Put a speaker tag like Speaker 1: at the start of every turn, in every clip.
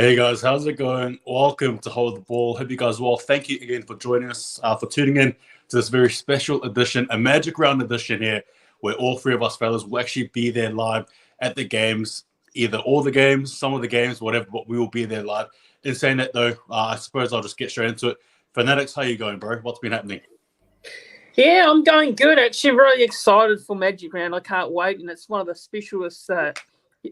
Speaker 1: Hey guys, how's it going? Welcome to Hold the Ball. Hope you guys well. Thank you again for joining us, for tuning in to this very special edition, a Magic Round edition here, where all three of us fellas will actually be there live at the games, either all the games, some of the games, whatever, but we will be there live. In saying that though, I suppose I'll just get straight into it. Fanatics, how you going, bro? What's been happening?
Speaker 2: Yeah, I'm going good. Actually, really excited for Magic Round. I can't wait, and it's one of the specialist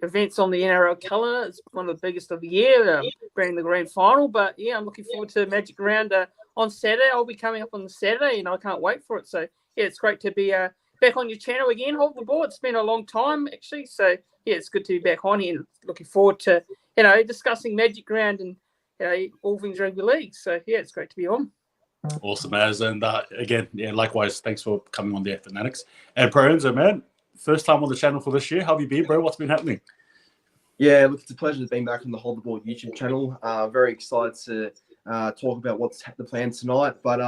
Speaker 2: events on the NRL calendar. It's one of the biggest of the year, being the grand final. But yeah, I'm looking forward to Magic Round on Saturday. I'll be coming up on the Saturday, and I can't wait for it. So yeah, it's great to be back on your channel again. Hold the ball. It's been a long time actually. So yeah, it's good to be back on here. And looking forward to discussing Magic Round and all things rugby league. So yeah, it's great to be on.
Speaker 1: Awesome, as and again, yeah, likewise. Thanks for coming on there, Fanatics. And Pro Enzo, man, first time on the channel for this year. How have you been, bro? What's been happening?
Speaker 3: Yeah, look, it's a pleasure to be back on the Hold the Ball YouTube channel. Very excited to talk about what's the plan tonight. But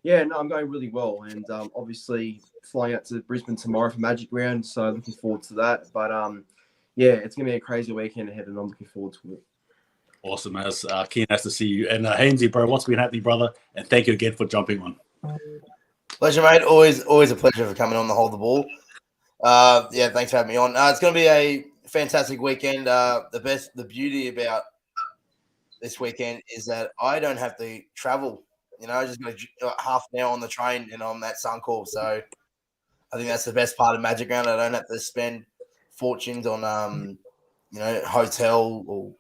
Speaker 3: yeah, no, I'm going really well, and obviously flying out to Brisbane tomorrow for Magic Round. So looking forward to that. But yeah, it's gonna be a crazy weekend ahead, and I'm looking forward to it.
Speaker 1: Awesome, as keen as to see you. And Haynsey, bro, what's been happening, brother? And thank you again for jumping on.
Speaker 4: Pleasure, mate. Always a pleasure for coming on the Hold the Ball. Yeah, thanks for having me on. It's going to be a fantastic weekend. The beauty about this weekend is that I don't have to travel. I just got half an hour on the train and I'm at Suncorp. So I think that's the best part of Magic Round. I don't have to spend fortunes on hotel or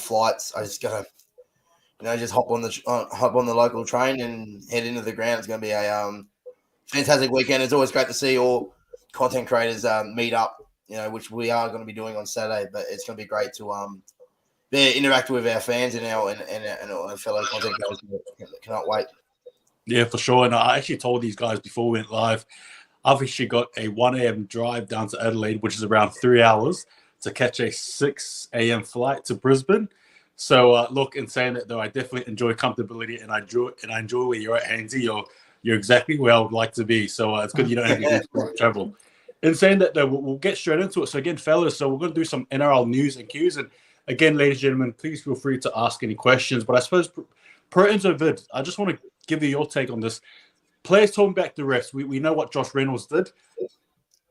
Speaker 4: flights. I just gotta just hop on the local train and head into the ground. It's going to be a fantastic weekend. It's always great to see all content creators meet up, which we are going to be doing on Saturday. But it's going to be great to interact with our fans and our fellow content creators. Cannot wait.
Speaker 1: Yeah, for sure. And I actually told these guys before we went live, I've actually got a 1 a.m. drive down to Adelaide, which is around 3 hours, to catch a 6 a.m. flight to Brisbane. So look, in saying that though, I definitely enjoy comfortability and I enjoy where you're at, Haynsey. You're exactly where I would like to be. So it's good you don't have to do travel. In saying that though, we'll get straight into it. So again, fellas, so we're going to do some NRL news and cues. And again, ladies and gentlemen, please feel free to ask any questions. But I suppose per Enzo Vids, I just want to give you your take on this. Players talking back to refs. We know what Josh Reynolds did.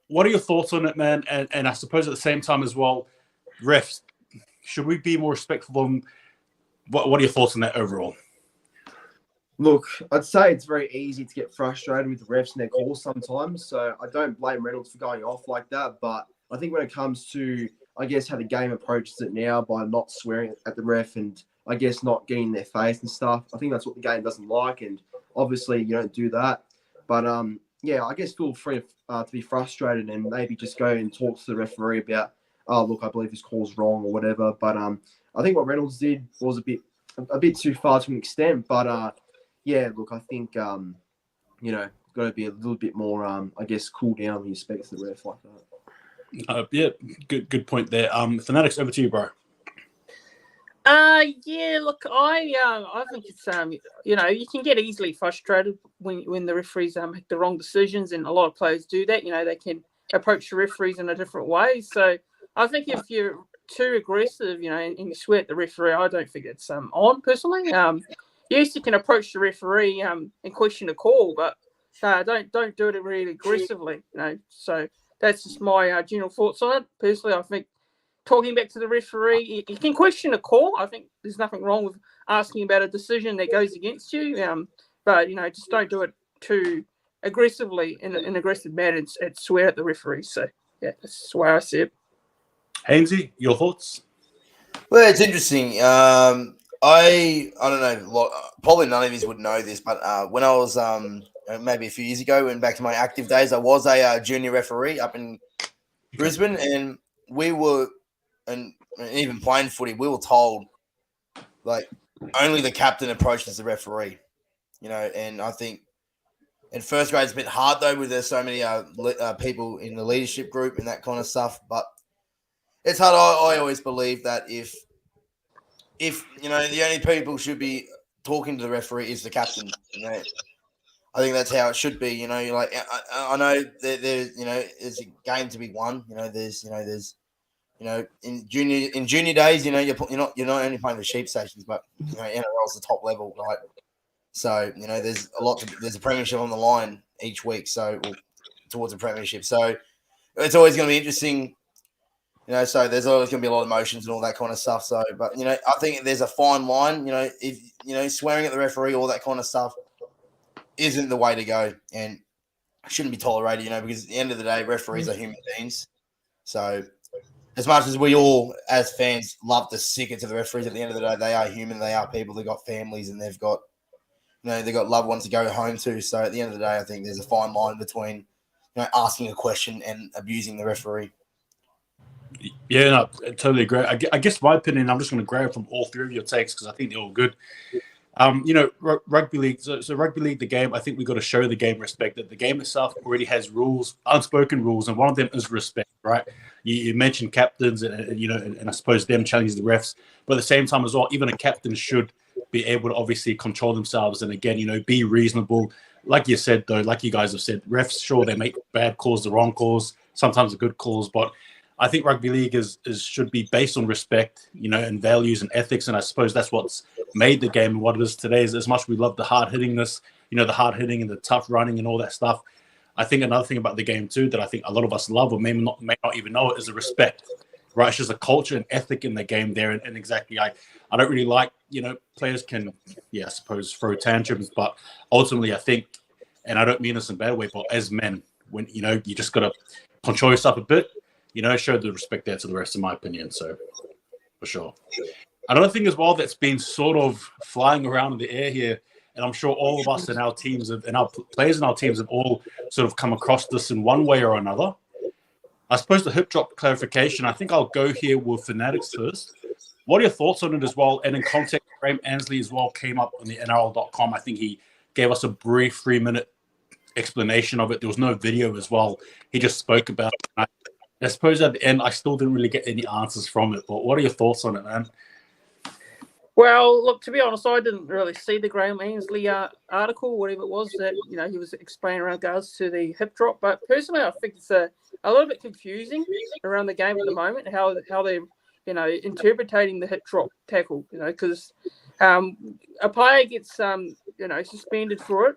Speaker 1: What are your thoughts on it, man? And I suppose at the same time as well, refs, should we be more respectful of them? What are your thoughts on that overall?
Speaker 3: Look, I'd say it's very easy to get frustrated with the refs and their calls sometimes. So I don't blame Reynolds for going off like that. But I think when it comes to, I guess, how the game approaches it now by not swearing at the ref and I guess not getting in their face and stuff, I think that's what the game doesn't like. And obviously you don't do that. But yeah, I guess feel free to be frustrated and maybe just go and talk to the referee about, oh, look, I believe this call's wrong or whatever. But I think what Reynolds did was a bit too far to an extent. But yeah, look, I think got to be a little bit more, I guess, cool down when you speak to the ref like that.
Speaker 1: Yeah, good point there. Fanatics, over to you, bro.
Speaker 2: Yeah, look, I think it's you can get easily frustrated when the referees make the wrong decisions, and a lot of players do that. They can approach the referees in a different way. So I think if you're too aggressive, and you swear at the referee, I don't think it's on personally. Yes, you can approach the referee and question a call, but don't do it really aggressively. So that's just my general thoughts on it. Personally, I think talking back to the referee, you can question a call. I think there's nothing wrong with asking about a decision that goes against you. But just don't do it too aggressively in an aggressive manner and swear at the referee. So yeah, that's the way I see it.
Speaker 1: Haynsey, your thoughts?
Speaker 4: Well, it's interesting. I don't know. Probably none of you would know this, but when I was maybe a few years ago, and back to my active days, I was a junior referee up in Brisbane, and we were, and even playing footy, we were told like only the captain approaches the referee. And I think in first grade it's a bit hard though, with there's so many people in the leadership group and that kind of stuff. But it's hard. I always believe that if the only people should be talking to the referee is the captain. I think that's how it should be. Like I know there's a game to be won. There's in junior days, you're not only playing the sheep stations, but NRL's the top level, right? So there's a premiership on the line each week, so towards a premiership. So it's always going to be interesting, So there's always going to be a lot of emotions and all that kind of stuff. So, but I think there's a fine line. If swearing at the referee, all that kind of stuff, isn't the way to go, and shouldn't be tolerated. Because at the end of the day, referees are human beings. So, as much as we all, as fans, love to sick it to the referees, at the end of the day, they are human. They are people. They've got families and they've got, they've got loved ones to go home to. So, at the end of the day, I think there's a fine line between, asking a question and abusing the referee.
Speaker 1: Yeah, no, I totally agree. I guess my opinion, I'm just going to grab from all three of your takes because I think they're all good. Rugby league. So rugby league, the game. I think we got to show the game respect. That the game itself already has rules, unspoken rules, and one of them is respect. Right? You mentioned captains, and I suppose them challenging the refs, but at the same time as well, even a captain should be able to obviously control themselves and again, be reasonable. Like you said, though, like you guys have said, refs sure they make bad calls, the wrong calls, sometimes the good calls, but I think rugby league should be based on respect, and values and ethics. And I suppose that's what's made the game what it is today. Is as much as we love the hard hittingness, the hard hitting and the tough running and all that stuff. I think another thing about the game too that I think a lot of us love or may not even know it is the respect. Right, it's just a culture and ethic in the game there, and exactly, I don't really like, players can, I suppose throw tantrums, but ultimately I think, and I don't mean this in a bad way, but as men, when you just gotta control yourself a bit. Show the respect there to the rest, in my opinion. So, for sure. Another thing as well that's been sort of flying around in the air here, and I'm sure all of us and our teams and our players in our teams have all sort of come across this in one way or another. I suppose the hip drop clarification, I think I'll go here with Fanatics first. What are your thoughts on it as well? And in context, Graham Ansley as well came up on the NRL.com. I think he gave us a brief 3-minute explanation of it. There was no video as well. He just spoke about it. I suppose at the end, I still didn't really get any answers from it. But what are your thoughts on it, man?
Speaker 2: Well, look, to be honest, I didn't really see the Graham Ansley article, whatever it was that he was explaining in regards to the hip drop. But personally, I think it's a little bit confusing around the game at the moment how they're interpreting the hip drop tackle. Because a player gets suspended for it,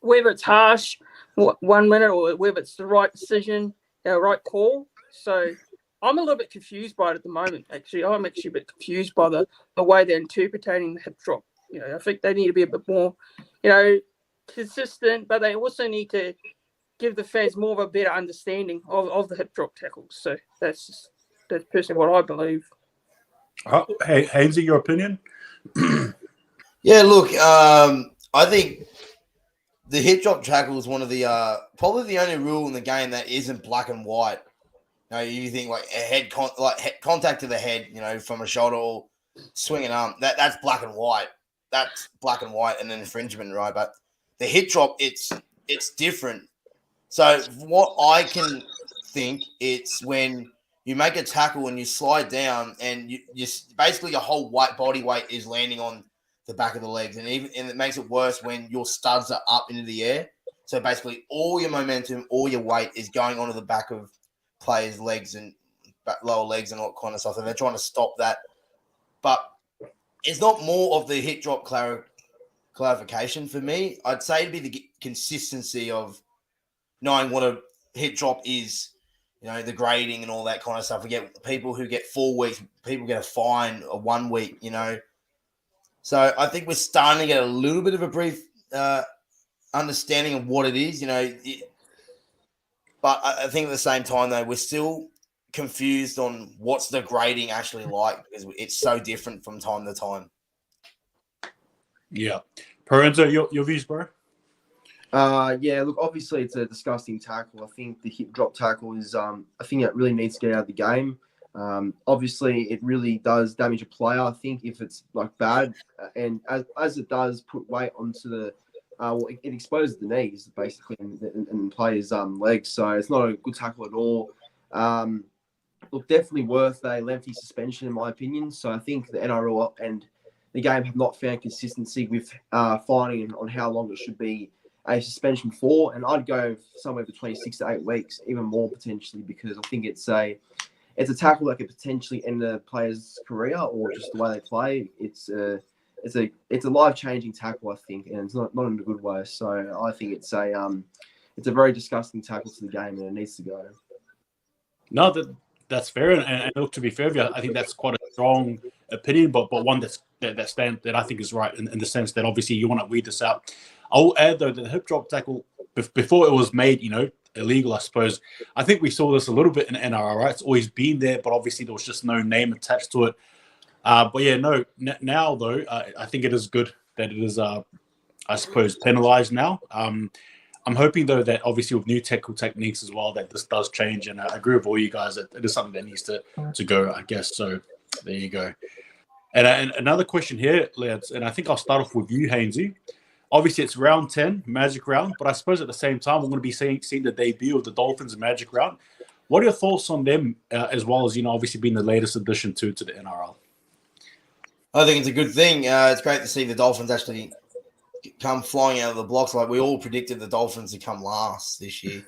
Speaker 2: whether it's harsh 1 minute or whether it's the right decision. Right call. So I'm a little bit confused by it at the moment, actually. I'm actually a bit confused by the way they're interpreting the hip drop. I think they need to be a bit more, consistent, but they also need to give the fans more of a better understanding of the hip drop tackles. So that's personally what I believe.
Speaker 1: Hey, Haynesy, your opinion?
Speaker 4: Yeah, look, I think the hip drop tackle is one of the probably the only rule in the game that isn't black and white. You think like a contact to the head, from a shoulder or swinging arm. That's black and white. That's black and white and an infringement, right? But the hip drop, it's different. So what I can think, it's when you make a tackle and you slide down and you basically your whole body weight is landing on the back of the legs, and it makes it worse when your studs are up into the air. So basically, all your momentum, all your weight is going onto the back of players' legs and lower legs and all that kind of stuff. And they're trying to stop that, but it's not more of the hip drop clarification for me. I'd say it'd be the consistency of knowing what a hip drop is. The grading and all that kind of stuff. We get people who get 4 weeks, people get a fine of 1 week. So I think we're starting to get a little bit of a brief understanding of what it is, but I think at the same time, though, we're still confused on what's the grading actually like because it's so different from time to time.
Speaker 1: Yeah. Parenzo, your views, bro?
Speaker 3: Yeah, look, obviously it's a disgusting tackle. I think the hip drop tackle is I think it really needs to get out of the game. Obviously, it really does damage a player, I think, if it's like bad. And as it does put weight onto the it exposes the knees, basically, and players' legs. So it's not a good tackle at all. Look, definitely worth a lengthy suspension, in my opinion. So I think the NRL and the game have not found consistency with finding on how long it should be a suspension for. And I'd go somewhere between 6 to 8 weeks, even more potentially, because I think it's it's a tackle that could potentially end a player's career or just the way they play. It's a life-changing tackle, I think, and it's not in a good way. So I think it's a very disgusting tackle to the game, and it needs to go.
Speaker 1: No, that's fair, and look, to be fair with you, I think that's quite a strong opinion, but one that I think is right in the sense that obviously you want to weed this out. I'll add though that the hip drop tackle before it was made, illegal, I suppose. I think we saw this a little bit in NRL, right? It's always been there, but obviously there was just no name attached to it. But yeah, no. Now though, I think it is good that it is, I suppose, penalised now. I'm hoping though that obviously with new tackle techniques as well, that this does change, and I agree with all you guys that it is something that needs to go, I guess. So there you go. And another question here, lads, and I think I'll start off with you, Haynesy. Obviously, it's round 10, Magic Round, but I suppose at the same time, we're going to be seeing the debut of the Dolphins in Magic Round. What are your thoughts on them, as well as, obviously being the latest addition to the NRL?
Speaker 4: I think it's a good thing. It's great to see the Dolphins actually come flying out of the blocks. Like we all predicted the Dolphins to come last this year.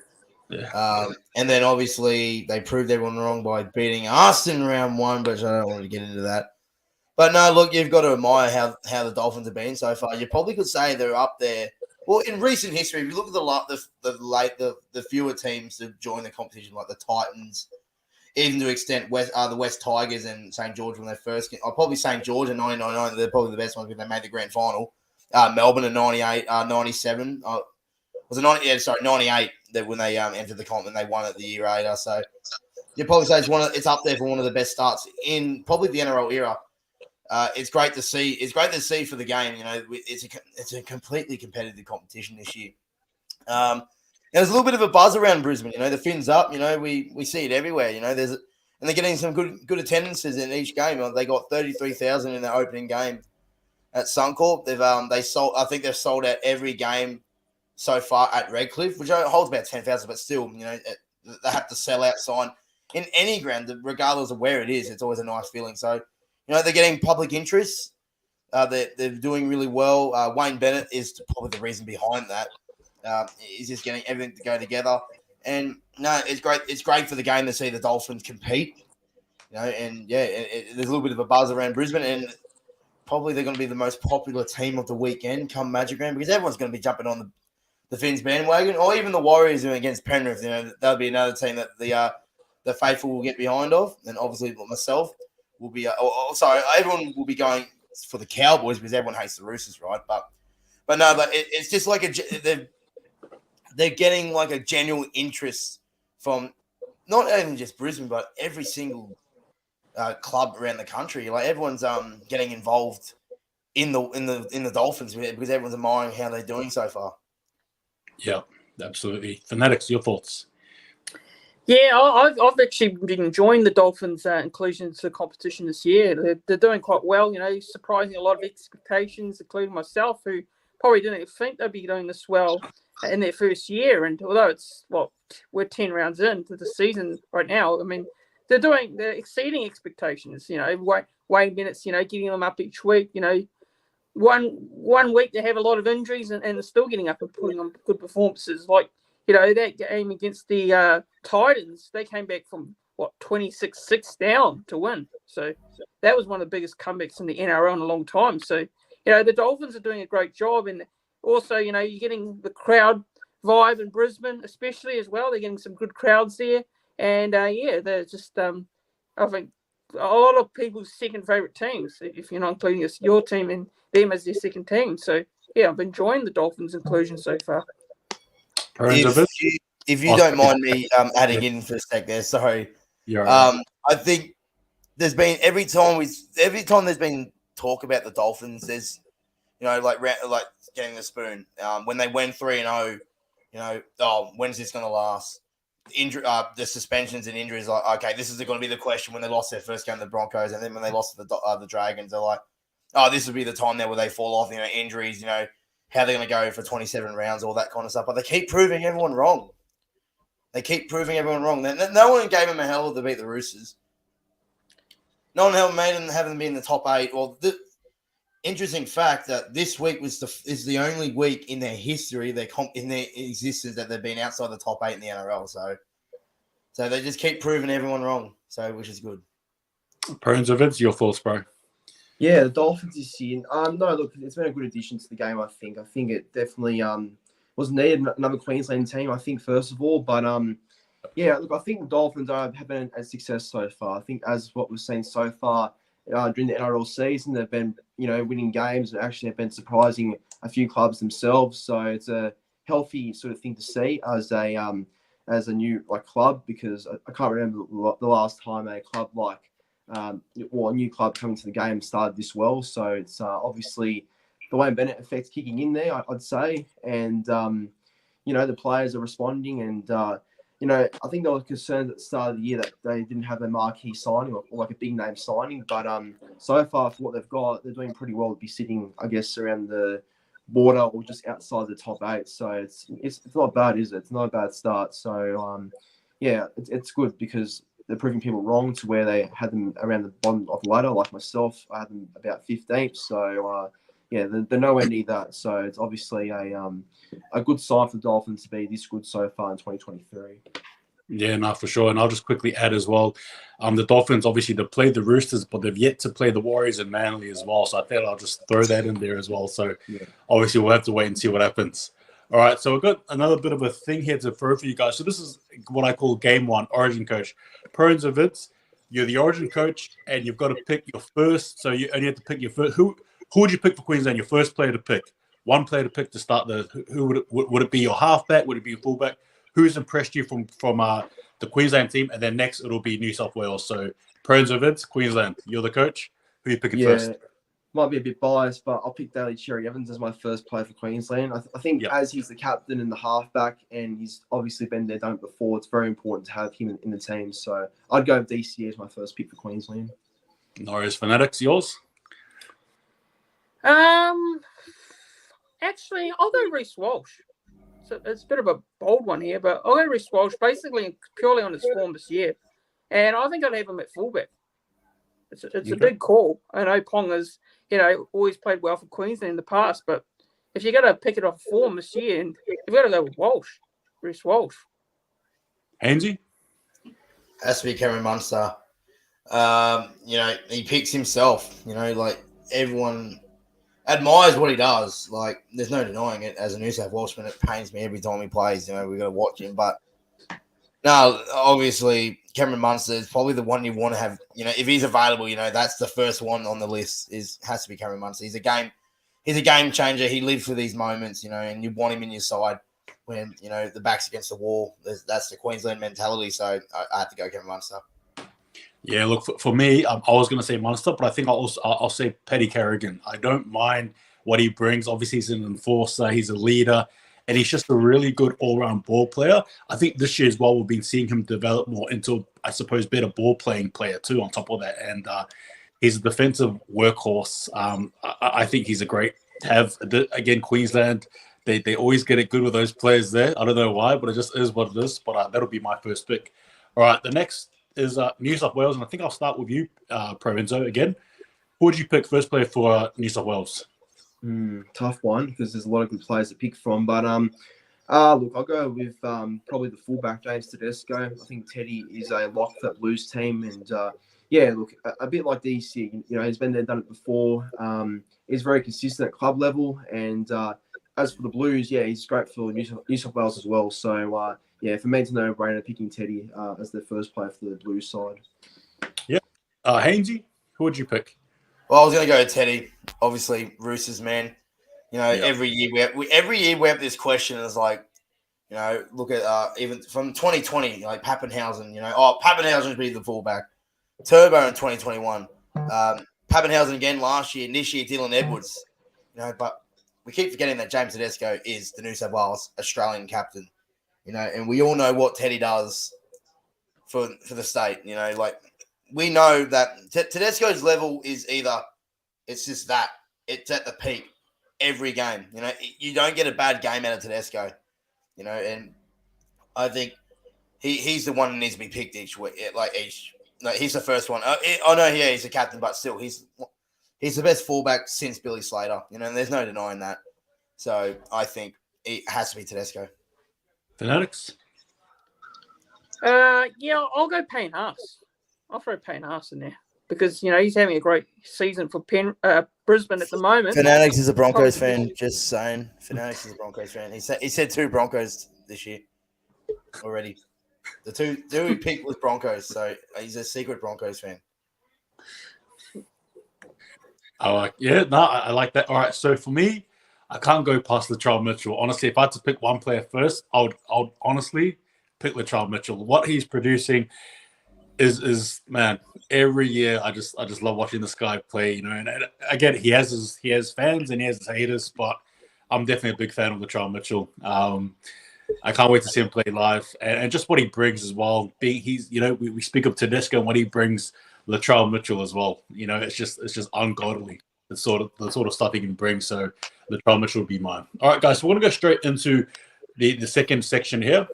Speaker 1: Yeah.
Speaker 4: And then obviously they proved everyone wrong by beating us in round 1, but I don't want to get into that. But no, look, you've got to admire how the Dolphins have been so far. You probably could say they're up there. Well, in recent history, if you look at the fewer teams to join the competition, like the Titans, even to extent the West Tigers and St. George when they first came. I'll probably St. George in 1999, they're probably the best ones because they made the grand final. Melbourne in 98, 97. Was it 90? Yeah, sorry, 98. That when they entered the comp and they won it the year later. So you probably say it's up there for one of the best starts in probably the NRL era. It's great to see. It's great to see for the game. It's a completely competitive competition this year. There's a little bit of a buzz around Brisbane. The Fins up. We see it everywhere. And they're getting some good attendances in each game. They got 33,000 in their opening game at Suncorp. They sold. I think they've sold out every game so far at Redcliffe, which holds about 10,000. But still, they have to sell out sign in any ground, regardless of where it is. It's always a nice feeling. So. They're getting public interest. They're doing really well. Wayne Bennett is probably the reason behind that. He's just getting everything to go together. And, no, it's great. It's great for the game to see the Dolphins compete. And, yeah, there's a little bit of a buzz around Brisbane. And probably they're going to be the most popular team of the weekend come Magic Round because everyone's going to be jumping on the Fins bandwagon. Or even the Warriors doing against Penrith. That'll be another team that the faithful will get behind of. And obviously myself. Will be everyone will be going for the Cowboys because everyone hates the Roosters, right? But it's just like they're getting like a genuine interest from not even just Brisbane, but every single club around the country. Like everyone's getting involved in the Dolphins because everyone's admiring how they're doing so far.
Speaker 1: Yeah, absolutely. Fanatics, your thoughts?
Speaker 2: Yeah, I've actually been enjoying the Dolphins' inclusion to the competition this year. They're doing quite well, surprising a lot of expectations, including myself, who probably didn't think they'd be doing this well in their first year. And although we're 10 rounds into the season right now, I mean, they're exceeding expectations. Wayne Bennett's, getting them up each week. One week they have a lot of injuries and they're still getting up and putting on good performances. Like, that game against the Titans, they came back from 26-6 down to win. So that was one of the biggest comebacks in the NRL in a long time. So, the Dolphins are doing a great job. And also, you're getting the crowd vibe in Brisbane, especially as well. They're getting some good crowds there. And they're just, I think, a lot of people's second favourite teams, if you're not including your team and them as their second team. So, yeah, I've been enjoying the Dolphins' inclusion so far.
Speaker 4: If you don't mind me adding in for a sec there, sorry.
Speaker 1: You're right.
Speaker 4: I think there's been every time there's been talk about the Dolphins, there's like getting the spoon. When they went 3-0, when's this going to last? The suspensions and injuries, like okay, this is going to be the question when they lost their first game to the Broncos, and then when they lost to the Dragons, they're like, oh, this would be the time now where they fall off. Injuries, how they're going to go for 27 rounds, all that kind of stuff. But they keep proving everyone wrong. No one gave them a hell to beat the Roosters. No one made them have them be in the top 8. Well, the interesting fact that this week is the only week in their history, in their existence, that they've been outside the top 8 in the NRL. So they just keep proving everyone wrong. So which is good.
Speaker 1: Enzo Vids, your thoughts, bro?
Speaker 3: Yeah, the Dolphins this year. No, look, it's been a good addition to the game. I think it definitely was needed, another Queensland team. I think first of all, but yeah, look, I think the Dolphins have been a success so far. I think as what we've seen so far during the NRL season, they've been winning games and actually have been surprising a few clubs themselves. So it's a healthy sort of thing to see as a new club, because I can't remember the last time a club a new club coming to the game started this well. So it's obviously the Wayne Bennett effect's kicking in there, I'd say, and the players are responding, and I think they were concerned at the start of the year that they didn't have a marquee signing or like a big name signing, but so far for what they've got, they're doing pretty well to be sitting, I guess, around the border or just outside the top 8. So it's not bad, is it? It's not a bad start. So yeah, it's good because they're proving people wrong to where they had them around the bottom of the ladder. Like myself, I had them about 15th. So yeah, they're nowhere near that. So it's obviously a good sign for the Dolphins to be this good so far in 2023.
Speaker 1: Yeah, no, for sure. And I'll just quickly add as well, the Dolphins, obviously, they've played the Roosters, but they've yet to play the Warriors and Manly as well. So I thought I'll just throw that in there as well. So yeah, obviously, we'll have to wait and see what happens. All right, so we've got another bit of a thing here to throw for you guys. So this is what I call Game 1, Origin Coach. Enzo Vids, you're the Origin Coach, and you've got to pick your first. So you only have to pick your first. Who would you pick for Queensland? Your first player to pick. One player to pick to start the. Who would it be? Your halfback? Would it be your fullback? Who's impressed you from the Queensland team? And then next it'll be New South Wales. So Enzo Vids, Queensland. You're the coach. Who are you picking first?
Speaker 3: Might be a bit biased, but I'll pick Daly Cherry Evans as my first player for Queensland. I think as he's the captain and the halfback, and he's obviously been there, done it before, it's very important to have him in the team. So I'd go with DC as my first pick for Queensland.
Speaker 1: Norris Fanatics, yours?
Speaker 2: Actually, I'll go Reece Walsh. So it's a bit of a bold one here, but I'll go Reece Walsh basically purely on his form this year. And I think I'd have him at fullback. It's a big call. I know Pong has, always played well for Queensland in the past, but if you're going to pick it off form this year, and you've got to go with Walsh, Reece Walsh.
Speaker 1: Haynsey?
Speaker 4: Has to be Cameron Munster. He picks himself. Everyone admires what he does. Like, there's no denying it. As a New South Welshman, it pains me every time he plays. We've got to watch him. But no, obviously, Cameron Munster is probably the one you want to have. If he's available, that's the first one on the list. Has to be Cameron Munster. He's a game changer. He lives for these moments, and you want him in your side when the back's against the wall. That's the Queensland mentality. So I have to go Cameron Munster.
Speaker 1: Yeah, look, for me, I was going to say Munster, but I think I'll say Paddy Carrigan. I don't mind what he brings. Obviously, he's an enforcer. He's a leader. And he's just a really good all-round ball player. I think this year as well, we've been seeing him develop more into, I suppose, better ball-playing player too on top of that. And he's a defensive workhorse. I think he's a great have. Again, Queensland, they always get it good with those players there. I don't know why, but it just is what it is. But that'll be my first pick. All right, the next is New South Wales. And I think I'll start with you, Enzo, again. Who would you pick first player for New South Wales?
Speaker 3: Tough one because there's a lot of good players to pick from. But look, I'll go with probably the fullback, James Tedesco. I think Teddy is a lock for that Blues team. And yeah, look, a bit like DC, he's been there, done it before. He's very consistent at club level. And as for the Blues, yeah, he's great for New South Wales as well. So yeah, for me, it's a no-brainer picking Teddy as the first player for the Blues side.
Speaker 1: Yeah. Haynesy, who would you pick?
Speaker 4: Well, I was going to go with Teddy. Obviously, Roosters, man. Every year we have this question. It's like, look at even from 2020, like Pappenhausen. Pappenhausen would be the fullback. Turbo in 2021. Pappenhausen again last year. And this year, Dylan Edwards. But we keep forgetting that James Tedesco is the New South Wales Australian captain. And we all know what Teddy does for the state. We know that Tedesco's level is either it's just that it's at the peak every game. You don't get a bad game out of Tedesco. And I think he's the one that needs to be picked each week. He's the first one. I know, yeah, he's a captain, but still, he's the best fullback since Billy Slater. And there's no denying that. So I think it has to be Tedesco.
Speaker 1: Fanatics?
Speaker 2: Yeah, I'll go Payne Haas. I'll throw Payne Haas in there because he's having a great season for Brisbane at the moment.
Speaker 4: Fanatics is a Broncos fan. Just saying, Fanatics is a Broncos fan. He said 2 Broncos this year already. The two he picked was Broncos, so he's a secret Broncos fan.
Speaker 1: I like that. All right, so for me, I can't go past Latrell Mitchell. Honestly, if I had to pick one player first, I would honestly pick Latrell Mitchell. What he's producing is man, every year I just love watching this guy play. And again, he has fans and he has his haters, but I'm definitely a big fan of Latrell Mitchell. I can't wait to see him play live and just what he brings as well. We speak of Tedesco and what he brings Latrell Mitchell as well. It's just ungodly the sort of stuff he can bring. So Latrell Mitchell would be mine. All right, guys, so we're gonna go straight into the second section here.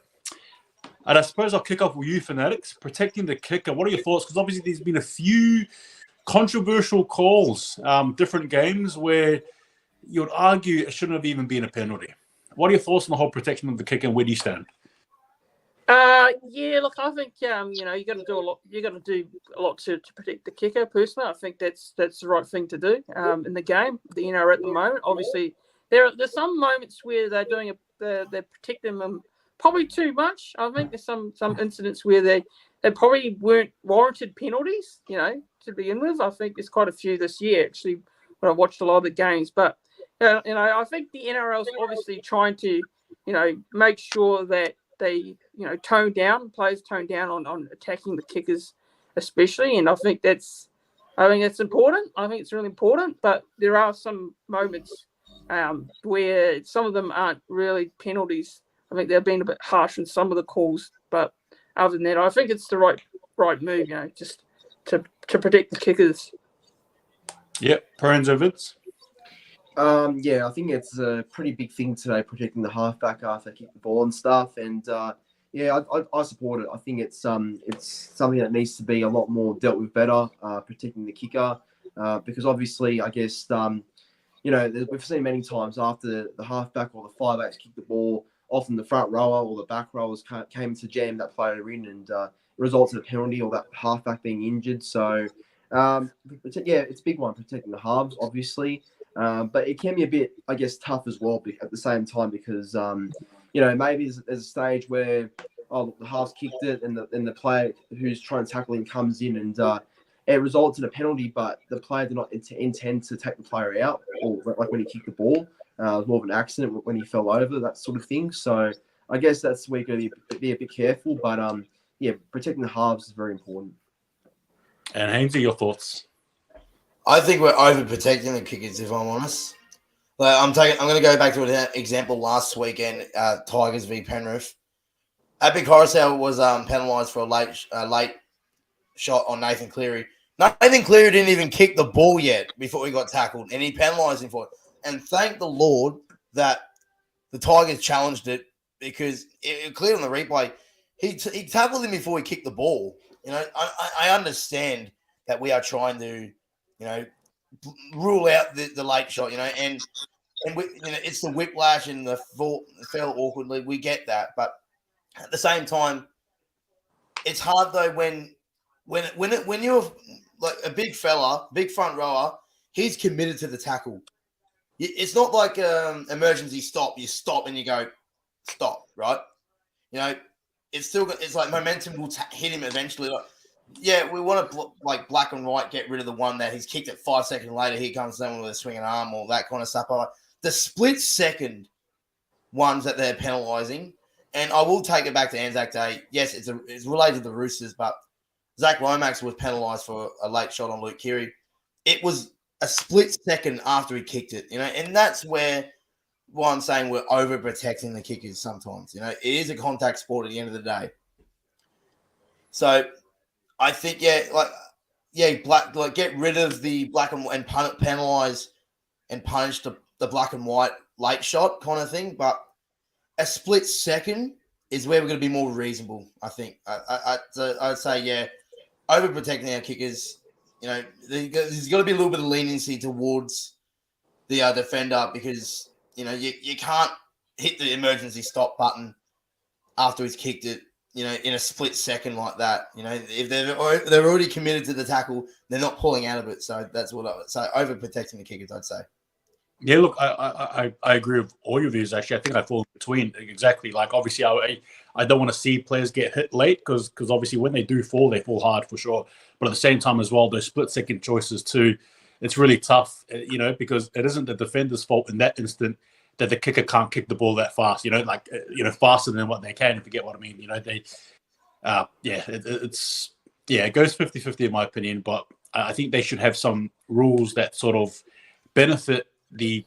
Speaker 1: And I suppose I'll kick off with you, Fanatics, protecting the kicker. What are your thoughts? Because obviously there's been a few controversial calls, different games where you'd argue it shouldn't have even been a penalty. What are your thoughts on the whole protection of the kicker and where do you stand?
Speaker 2: Yeah, look, I think you got to do a lot. You got to do a lot to protect the kicker. Personally, I think that's the right thing to do in the game. The NRL at the moment, obviously, there's some moments where they're protecting them probably too much. I think there's some incidents where they probably weren't warranted penalties. To begin with, I think there's quite a few this year actually when I watched a lot of the games. But I think the NRL is obviously trying to make sure that they players tone down on attacking the kickers especially, and I think that's important. I think it's really important, but there are some moments where some of them aren't really penalties. I think they've been a bit harsh in some of the calls, but other than that, I think it's the right move, just to protect the kickers.
Speaker 1: Yep, Enzo Vids.
Speaker 3: Yeah, I think it's a pretty big thing today, protecting the halfback after they kick the ball and stuff. And yeah, I support it. I think it's something that needs to be a lot more dealt with better, protecting the kicker, because obviously, I guess we've seen many times after the halfback or the 5'8" kick the ball, often the front rower or the back rowers came to jam that player in, and it results in a penalty or that halfback being injured. So yeah, it's a big one, protecting the halves, obviously. But it can be a bit, I guess, tough as well at the same time because, maybe there's a stage where, the halves kicked it and the player who's trying to tackle him comes in and it results in a penalty, but the player did not intend to take the player out, or like when he kicked the ball. It was more of an accident when he fell over, that sort of thing. So I guess that's where you're going to be a bit careful. But, yeah, protecting the halves is very important.
Speaker 1: And Haynesy, your thoughts?
Speaker 4: I think we're overprotecting the kickers, if I'm honest. I'm going to go back to an example last weekend, Tigers v Penrith. Abby Coruscant was penalised for a late shot on Nathan Cleary. Nathan Cleary didn't even kick the ball yet before he got tackled, and he penalised him for it. And thank the Lord that the Tigers challenged it, because it cleared on the replay. He tackled him before he kicked the ball. I understand that we are trying to rule out the late shot, and it's the whiplash and the fell awkwardly. We get that, but at the same time, it's hard though when you're like a big fella, big front rower, he's committed to the tackle. It's not like emergency stop. You stop and you go stop, right? It's still it's like momentum will hit him eventually. Yeah, we want to like black and white get rid of the one that he's kicked it 5 seconds later. Here comes someone with a swinging arm or that kind of stuff. But the split second ones that they're penalising, and I will take it back to Anzac Day. Yes, it's related to the Roosters, but Zach Lomax was penalised for a late shot on Luke Keary. It was a split second after he kicked it, and that's why I'm saying we're overprotecting the kickers sometimes. It is a contact sport at the end of the day. So I think, get rid of the black and penalise and punish the black and white late shot kind of thing. But a split second is where we're going to be more reasonable, I think. I'd say, yeah, overprotecting our kickers. There's got to be a little bit of leniency towards the defender, because, you can't hit the emergency stop button after he's kicked it. in a split second like that. If they're already committed to the tackle, they're not pulling out of it. So that's what I would say. Overprotecting the kickers, I'd say.
Speaker 1: Yeah, look, I agree with all your views. Actually, I think I fall in between exactly. Like, obviously, I don't want to see players get hit late because obviously when they fall hard for sure. But at the same time as well, those split second choices too, it's really tough, because it isn't the defender's fault in that instant that the kicker can't kick the ball that fast. Faster than what they can. If you get what I mean, it goes 50-50 in my opinion. But I think they should have some rules that sort of benefit the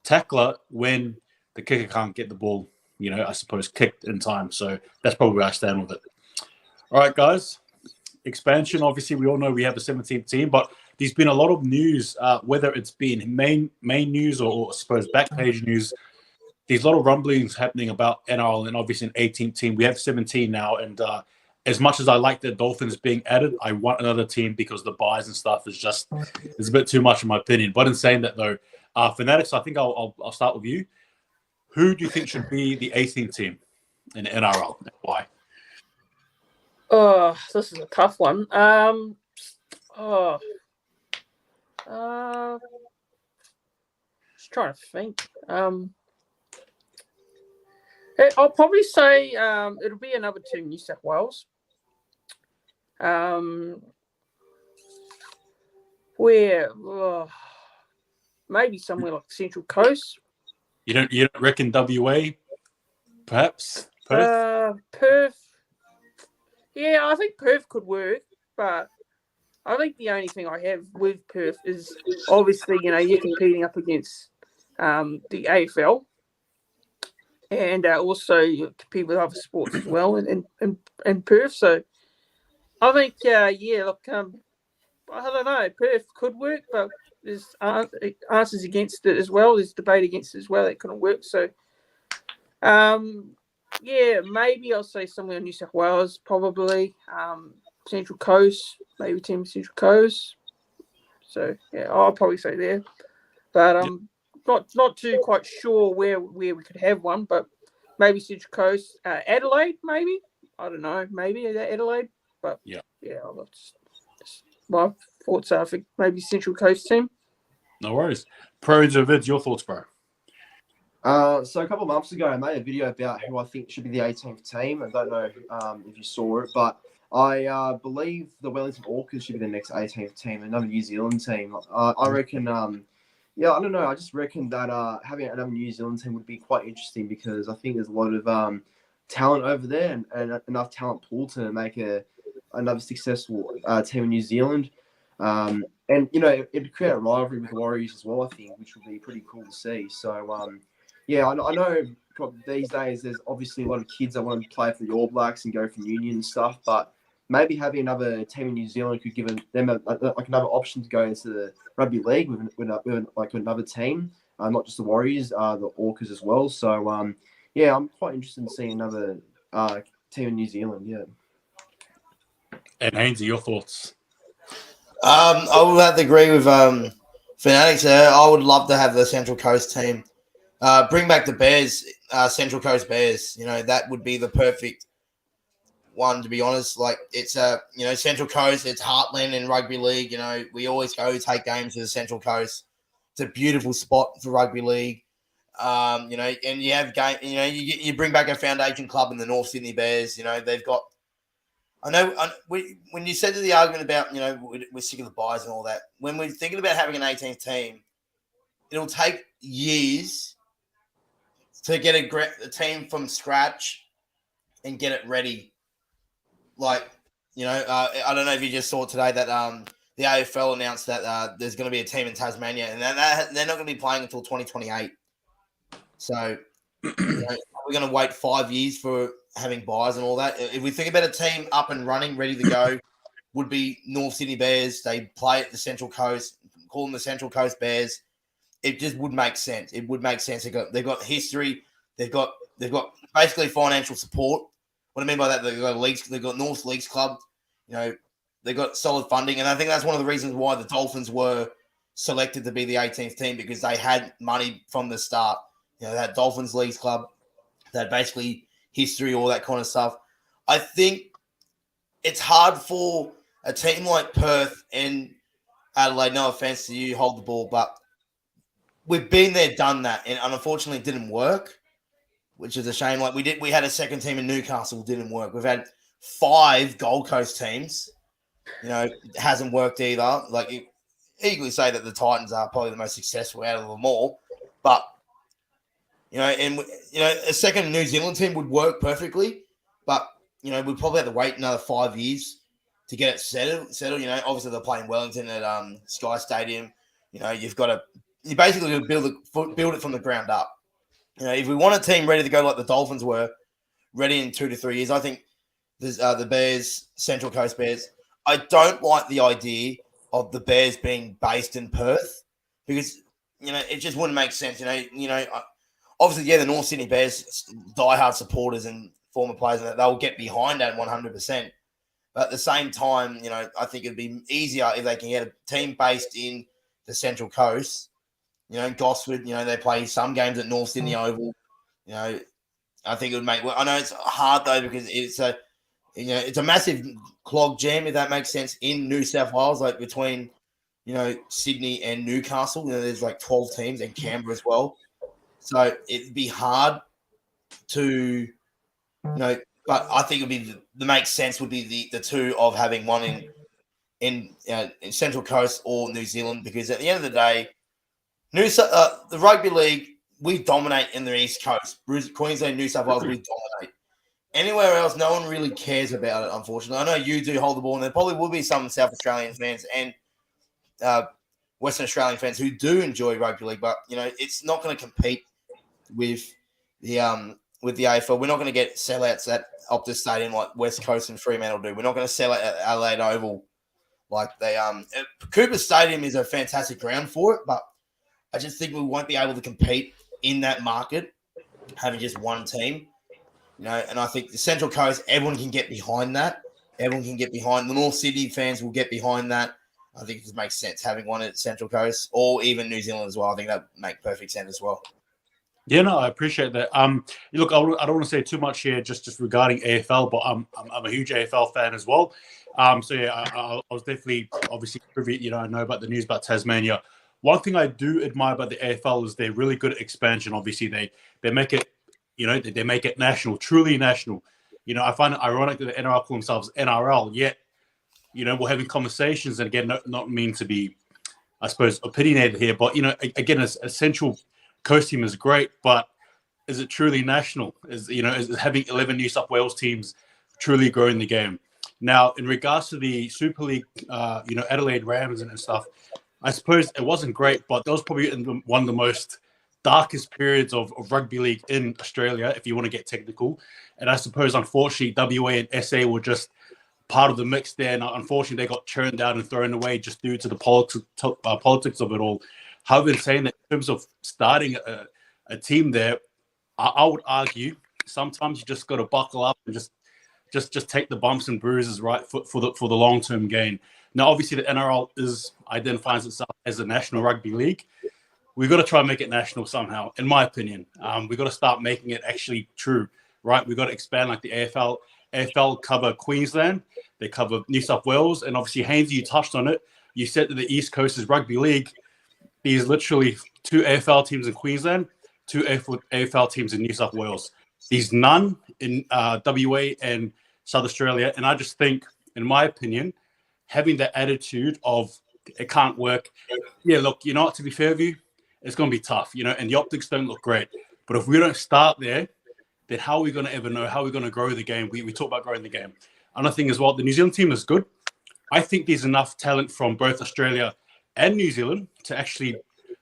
Speaker 1: tackler when the kicker can't get the ball, I suppose, kicked in time. So that's probably where I stand with it. All right, guys. Expansion. Obviously, we all know we have a 17th team, but there's been a lot of news, whether it's been main news or I suppose back page news. There's a lot of rumblings happening about NRL and obviously an 18th team. We have 17 now, and as much as I like the Dolphins being added, I want another team because the buys and stuff is a bit too much in my opinion. But in saying that though, Fanatics, I think I'll start with you. Who do you think should be the 18th team in NRL? Why?
Speaker 2: Oh, this is a tough one. Just trying to think. I'll probably say it'll be another team, New South Wales. Where maybe somewhere like Central Coast.
Speaker 1: You don't reckon WA? Perhaps Perth.
Speaker 2: Perth. Yeah, I think Perth could work, but I think the only thing I have with Perth is obviously you're competing up against the AFL. And also you compete with other sports as well in Perth. So I think, look, I don't know. Perth could work, but there's answers against it as well. There's debate against it as well. That couldn't work. So, maybe I'll say somewhere in New South Wales, probably. Central Coast, maybe Team Central Coast. So, I'll probably say there. But not too quite sure where we could have one, but maybe Central Coast, Adelaide, maybe. I don't know, maybe Adelaide. But my thoughts are for maybe Central Coast team.
Speaker 1: No worries. Pro Enzo Vids, your thoughts, bro?
Speaker 3: So a couple of months ago, I made a video about who I think should be the 18th team. I don't know if you saw it, but I believe the Wellington Orcas should be the next 18th team, another New Zealand team. I reckon. I don't know. I just reckon that having another New Zealand team would be quite interesting because I think there's a lot of talent over there and enough talent pool to make another successful team in New Zealand. And it'd create a rivalry with the Warriors as well, I think, which would be pretty cool to see. So, I know these days there's obviously a lot of kids that want to play for the All Blacks and go for Union and stuff, but maybe having another team in New Zealand could give them another option to go into the rugby league with another team, not just the Warriors, the Orcas as well. So, I'm quite interested in seeing another team in New Zealand. Yeah.
Speaker 1: And Haynesy, your thoughts?
Speaker 4: I would have to agree with Fanatics. I would love to have the Central Coast team. Bring back the Bears, Central Coast Bears. That would be the perfect one, to be honest. Like, it's Central Coast, it's heartland in rugby league. We always go take games to the Central Coast. It's a beautiful spot for rugby league. And you have you bring back a foundation club in the North Sydney Bears. They've got. When you said to the argument about we're sick of the buys and all that. When we're thinking about having an 18th team, it'll take years to get a team from scratch and get it ready. Like, I don't know if you just saw today that the AFL announced that there's going to be a team in Tasmania, and they're not going to be playing until 2028. So we're going to wait 5 years for having buys and all that. If we think about a team up and running, ready to go, would be North Sydney Bears. They play at the Central Coast, call them the Central Coast Bears. It just would make sense. It would make sense. They've got history. They've got basically financial support. What I mean by that, they've got leagues. They've got North Leagues Club. They've got solid funding, and I think that's one of the reasons why the Dolphins were selected to be the 18th team, because they had money from the start. They had Dolphins Leagues Club. They had basically history, all that kind of stuff. I think it's hard for a team like Perth and Adelaide, no offense to you, hold the ball, but we've been there, done that, and unfortunately it didn't work, which is a shame. Like we had a second team in Newcastle, didn't work. We've had 5 Gold Coast teams, it hasn't worked either. Like you eagerly say that the Titans are probably the most successful out of them all, but a second New Zealand team would work perfectly, but we'd probably have to wait another 5 years to get it settled. Obviously they're playing Wellington at Sky Stadium. You basically build it from the ground up. If we want a team ready to go like the Dolphins were, ready in 2 to 3 years, I think there's the Bears, Central Coast Bears. I don't like the idea of the Bears being based in Perth because it just wouldn't make sense. Obviously, the North Sydney Bears, diehard supporters and former players, they'll get behind that 100%. But at the same time, I think it'd be easier if they can get a team based in the Central Coast. Gosford, they play some games at North Sydney Oval. I think it would make. I know it's hard though because it's a massive clog jam, if that makes sense, in New South Wales, like between Sydney and Newcastle. There's like 12 teams and Canberra as well. So it'd be hard to, but I think it'd be the makes sense would be the two of having one in Central Coast or New Zealand, because at the end of the day, the rugby league, we dominate in the East Coast. Queensland, New South Wales, we dominate. Anywhere else, no one really cares about it, unfortunately. I know you do hold the ball, and there probably will be some South Australian fans and Western Australian fans who do enjoy rugby league, but it's not going to compete with the AFL. We're not going to get sellouts at Optus Stadium like West Coast and Fremantle do. We're not going to sell it at Adelaide Oval like they Cooper Stadium is a fantastic ground for it, but I just think we won't be able to compete in that market having just one team. And I think the Central Coast, everyone can get behind that. Everyone can get behind. The North Sydney fans will get behind that. I think it just makes sense having one at Central Coast or even New Zealand as well. I think that would make perfect sense as well.
Speaker 1: Yeah, no, I appreciate that. Look, I don't want to say too much here just regarding AFL, but I'm a huge AFL fan as well. I was definitely obviously privy. I know about the news about Tasmania. One thing I do admire about the AFL is they're really good at expansion. Obviously, they make it, they make it national, truly national. I find it ironic that the NRL call themselves NRL, yet, we're having conversations, and again, not mean to be, I suppose, opinionated here, but, again, a Central Coast team is great, but is it truly national? Is having 11 New South Wales teams truly growing the game? Now, in regards to the Super League, Adelaide Rams and stuff, I suppose it wasn't great, but that was probably one of the most darkest periods of rugby league in Australia, if you want to get technical. And I suppose, unfortunately, WA and SA were just part of the mix there. And unfortunately, they got churned out and thrown away just due to the politics of it all. However, in saying that, in terms of starting a team there, I would argue sometimes you just got to buckle up and just take the bumps and bruises, right, for the long-term gain. Now, obviously, the NRL identifies itself as a national rugby league. We've got to try and make it national somehow, in my opinion. We've got to start making it actually true, right? We've got to expand like the AFL. AFL cover Queensland. They cover New South Wales. And obviously, Haynesy, you touched on it. You said that the East Coast is rugby league. There's literally 2 AFL teams in Queensland, 2 AFL teams in New South Wales. There's none in WA and South Australia. And I just think, in my opinion, having that attitude of it can't work. Yeah, look, to be fair with you, it's going to be tough, and the optics don't look great. But if we don't start there, then how are we going to ever know? How are we going to grow the game? We talk about growing the game. Another thing as well, the New Zealand team is good. I think there's enough talent from both Australia and New Zealand to actually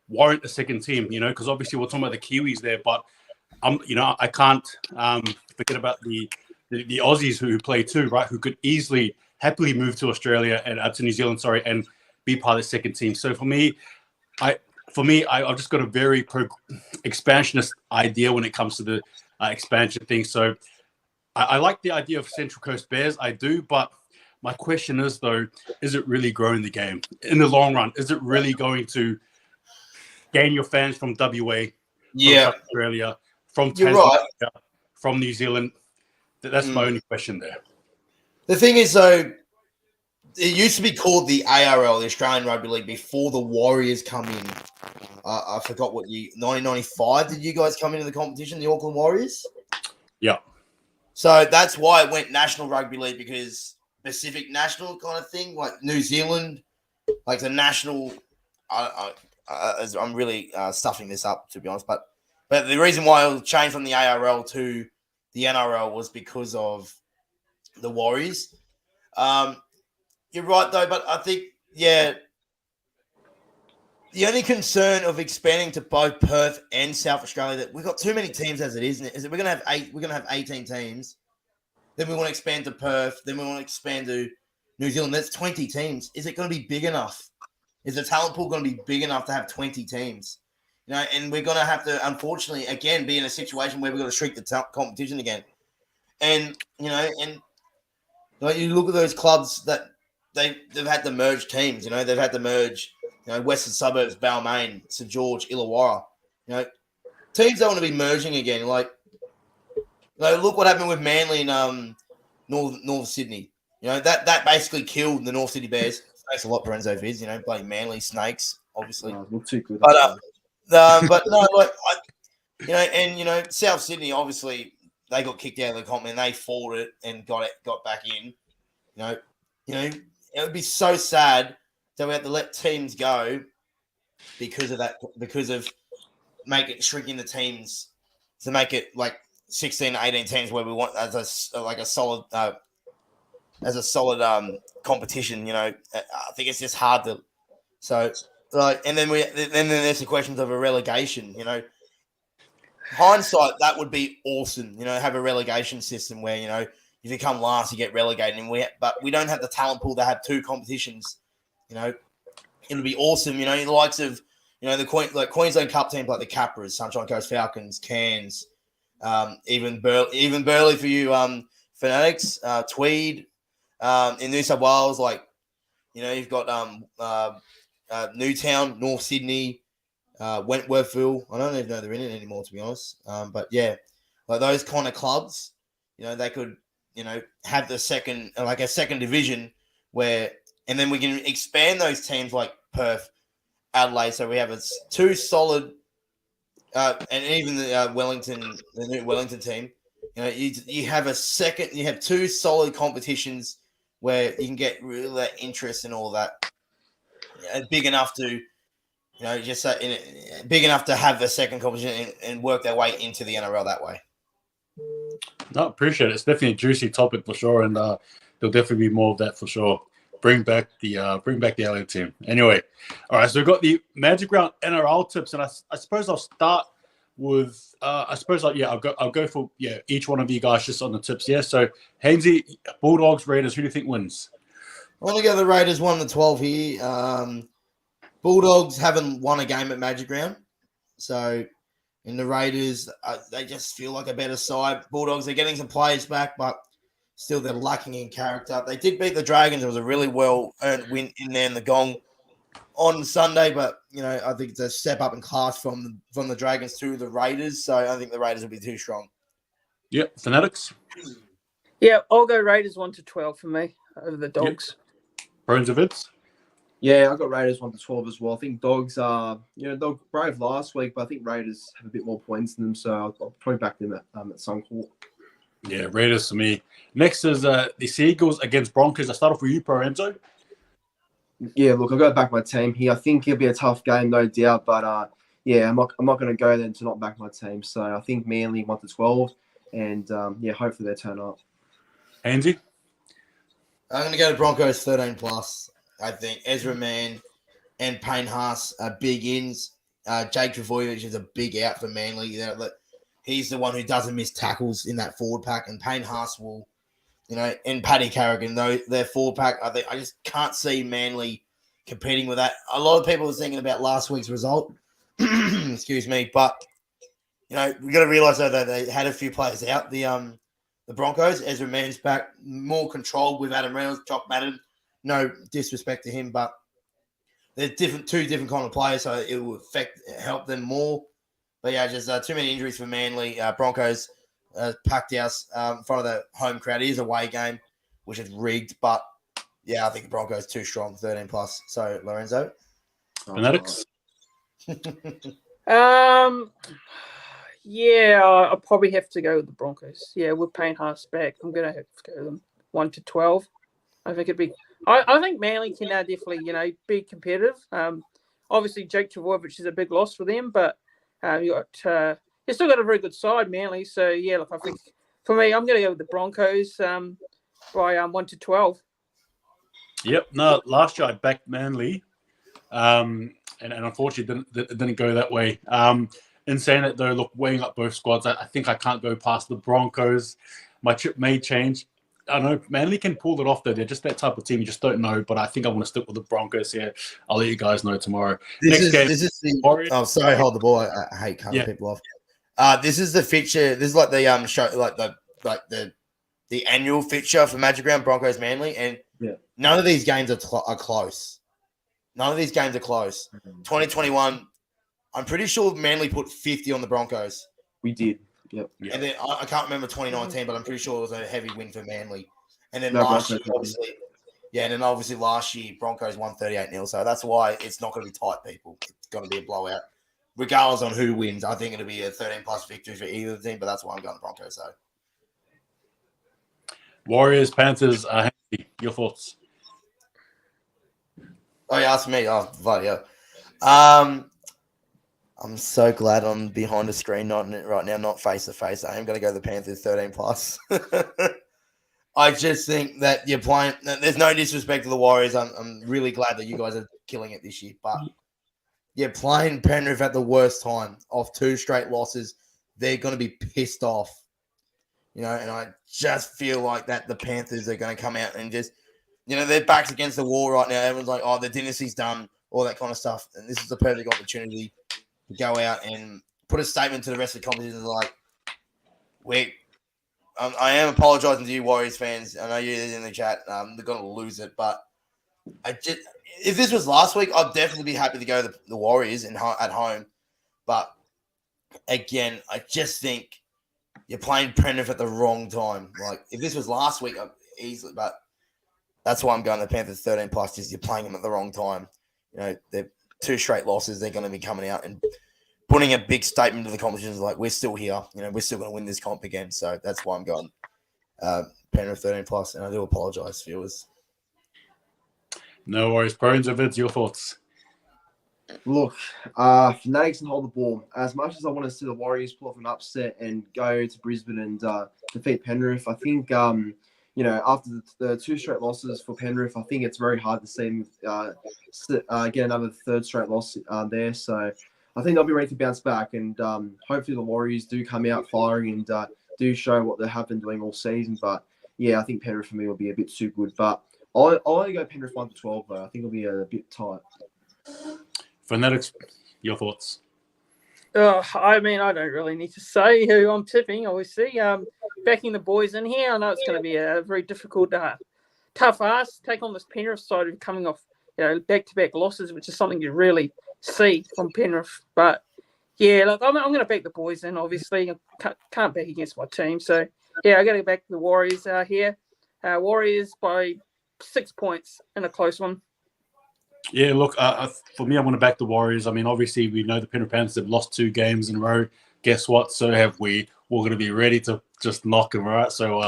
Speaker 1: warrant a second team, because obviously we're talking about the Kiwis there, but I can't forget about the Aussies who play too, right? Who could easily, happily move to Australia and to New Zealand, and be part of the second team. So for me, I've just got a very expansionist idea when it comes to the expansion thing. So I like the idea of Central Coast Bears, I do, but my question is, though, is it really growing the game in the long run? Is it really going to gain your fans from WA, from South Australia, from Tasmania, from New Zealand? That's my only question there.
Speaker 4: The thing is, though, it used to be called the ARL, the Australian Rugby League, before the Warriors come in. I forgot what year. 1995. Did you guys come into the competition, the Auckland Warriors?
Speaker 1: Yeah.
Speaker 4: So that's why it went National Rugby League, because Pacific National kind of thing, like New Zealand, like the national. I'm really stuffing this up, to be honest, but the reason why it changed from the ARL to the NRL was because of the Warriors. You're right, though, but I think, the only concern of expanding to both Perth and South Australia, that we've got too many teams as it is, is that we're going to have 18 teams. Then we want to expand to Perth. Then we want to expand to New Zealand. That's 20 teams. Is it going to be big enough? Is the talent pool going to be big enough to have 20 teams? And we're going to have to, unfortunately, again, be in a situation where we're going to shrink the competition again. And you look at those clubs that they've had to merge teams. They've had to merge, Western Suburbs, Balmain, St George, Illawarra. Teams don't want to be merging again. Look what happened with Manly and North Sydney. That basically killed the North City Bears. Thanks a lot for Enzo Vids. Bloody Manly Snakes, obviously.
Speaker 3: Not too good.
Speaker 4: But no, South Sydney, obviously, they got kicked out of the comp and they fought it and got back in. It would be so sad that we have to let teams go because of that, because of shrinking the teams to make it like 16 to 18 teams where we want as a solid competition. I think it's just hard to. So and then there's the questions of a relegation. Hindsight, that would be awesome. Have a relegation system where if you come last, you get relegated, but we don't have the talent pool to have two competitions. It would be awesome. The likes of the Queensland Cup teams like the Capras, Sunshine Coast Falcons, Cairns, even Burleigh for you, Fanatics, Tweed, in New South Wales, you've got Newtown, North Sydney, Wentworthville. I don't even know they're in it anymore, to be honest. But yeah, like those kind of clubs, they could, have the second division and then we can expand those teams like Perth, Adelaide. So we have two solid, and even the new Wellington team. You have two solid competitions where you can get really that interest and all that. Big enough to, big enough to have the second competition and work their way into the NRL that way.
Speaker 1: No, appreciate it. It's definitely a juicy topic for sure, and there'll definitely be more of that for sure. Bring back the LA team. Anyway, all right. So we've got the Magic Round NRL tips, and I suppose I'll start with I'll go for each one of you guys just on the tips. Yeah. So Haynesy, Bulldogs, Raiders. Who do you think wins?
Speaker 4: I'm going to go the Raiders 1-12 here. Bulldogs haven't won a game at Magic Round, so. In the Raiders, they just feel like a better side. Bulldogs, they're getting some players back, but still they're lacking in character. They did beat the Dragons. It was a really well-earned win in there in the Gong on Sunday, but, I think it's a step up in class from the Dragons to the Raiders, so I think the Raiders will be too strong.
Speaker 1: Yep. Fanatics?
Speaker 2: Yeah, I'll go Raiders 1-12 for me over the Dogs.
Speaker 1: Yep. Enzo Vids?
Speaker 3: Yeah, I got Raiders 1-12 as well. I think Dogs are, they were brave last week, but I think Raiders have a bit more points in them, so I'll probably back them at Suncorp.
Speaker 1: Yeah, Raiders for me. Next is the Seagulls against Broncos. I start off with you, Pro Enzo.
Speaker 3: Yeah, look, I've got to back my team here. I think it'll be a tough game, no doubt, but I'm not going to go there to not back my team. So I think Manly 1-12, and hopefully they turn up.
Speaker 1: Haynesy?
Speaker 4: I'm going to go to Broncos 13+. I think Ezra Mann and Payne Haas are big ins. Jake Travojevic is a big out for Manly. He's the one who doesn't miss tackles in that forward pack, and Payne Haas will, and Paddy Carrigan, though their forward pack, I just can't see Manly competing with that. A lot of people were thinking about last week's result. Excuse me, but we got to realise though that they had a few players out. The Broncos, Ezra Mann's back, more controlled with Adam Reynolds, Jock Madden. No disrespect to him, but they're two different kind of players, so it will help them more. But yeah, just too many injuries for Manly. Broncos packed house in front of the home crowd. It is a away game, which is rigged, but yeah, I think the Broncos too strong, 13 plus. So Lorenzo,
Speaker 1: Fanatics.
Speaker 2: Yeah, I'll probably have to go with the Broncos. Yeah, we're paying Haas back. I'm gonna have to go with them 1-12. I think it'd be. I think Manly can now definitely be competitive. Obviously Jake Trbojevic is a big loss for them, but you still got a very good side, Manly. So yeah, look, I think for me, I'm gonna go with the Broncos by 1-12.
Speaker 1: Yep. No, last year I backed Manly, and unfortunately it didn't go that way. In saying it though, look, weighing up both squads, I think I can't go past the Broncos. My chip may change. I don't know. Manly can pull it off though. They're just that type of team. You just don't know. But I think I want to stick with the Broncos here. I'll let you guys know tomorrow.
Speaker 4: This is the
Speaker 1: Warriors.
Speaker 4: Oh, sorry, hold the ball. I hate cutting people off. This is the fixture. This is like the show, like the annual fixture for Magic Round Broncos Manly, and none of these games are close. None of these games are close. 2021, I'm pretty sure Manly put 50 on the Broncos.
Speaker 3: We did. Yep.
Speaker 4: And then I can't remember 2019, but I'm pretty sure it was a heavy win for Manly. And then
Speaker 3: Broncos
Speaker 4: obviously last year Broncos won 38-0. So that's why it's not going to be tight, people. It's going to be a blowout, regardless on who wins. I think it'll be a 13+ victory for either team, but that's why I'm going to Broncos. So
Speaker 1: Warriors, Panthers. Your thoughts?
Speaker 4: Oh, you asked me. Oh, bloody yeah. I'm so glad I'm behind the screen, not right now, not face to face. I am going to go the Panthers 13+. I just think that you're playing. There's no disrespect to the Warriors. I'm really glad that you guys are killing it this year, but you're playing Penrith at the worst time. Off 2 straight losses, they're going to be pissed off, and I just feel like that the Panthers are going to come out and just, their backs against the wall right now. Everyone's like, "Oh, the dynasty's done," all that kind of stuff, and this is the perfect opportunity to go out and put a statement to the rest of the competition. Like, I am apologizing to you, Warriors fans. I know you're in the chat. They're going to lose it, but if this was last week, I'd definitely be happy to go the Warriors at home. But again, I just think you're playing Penrith at the wrong time. Like, if this was last week, easily, but that's why I'm going the Panthers 13+. Is you're playing them at the wrong time. They're 2 straight losses. They're going to be coming out and putting a big statement to the competition, like, we're still here. We're still going to win this comp again. So that's why I'm going Penrith 13+. And I do apologize, viewers.
Speaker 1: No worries. Enzo Vids, your thoughts?
Speaker 3: Look, Fanatics can hold the ball. As much as I want to see the Warriors pull off an upset and go to Brisbane and defeat Penrith, I think, after the 2 straight losses for Penrith, I think it's very hard to see them get another 3rd straight loss there. So I think they'll be ready to bounce back, and hopefully the Warriors do come out firing and do show what they have been doing all season. But yeah, I think Penrith for me will be a bit too good. But I'll only go Penrith 1-12 though. I think it'll be a bit tight.
Speaker 1: Fanatics, your thoughts?
Speaker 2: I mean, I don't really need to say who I'm tipping, obviously. Backing the boys in here, I know it's going to be a very difficult, tough ask to take on this Penrith side of coming off, back-to-back losses, which is something you really see from Penrith. But yeah, look, I'm going to back the boys in, obviously. I can't back against my team. So yeah, I got to back the Warriors here. Warriors by 6 points in a close one.
Speaker 1: Yeah, look, for me, I want to back the Warriors. I mean, obviously, we know the Penrith Panthers have lost 2 games in a row. Guess what? So have we. We're going to be ready to just knock them, right? So,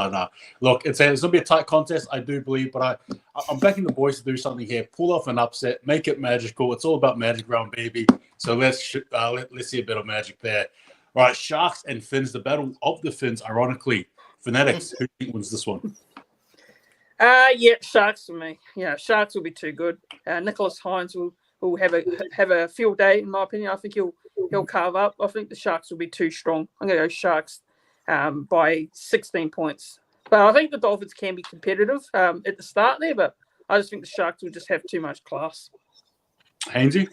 Speaker 1: look, it's going to be a tight contest, I do believe, but I'm backing the boys to do something here. Pull off an upset, make it magical. It's all about Magic Round, baby. So let's see a bit of magic there. All right, Sharks and Finns, the battle of the Finns, ironically. Fanatics, who do you think wins this one?
Speaker 2: Yeah, Sharks for me. Yeah, Sharks will be too good. Nicholas Hines will have a field day, in my opinion. I think he'll carve up. I think the Sharks will be too strong. I'm going to go Sharks by 16 points. But I think the Dolphins can be competitive at the start there, but I just think the Sharks will just have too much class.
Speaker 1: Haynesy?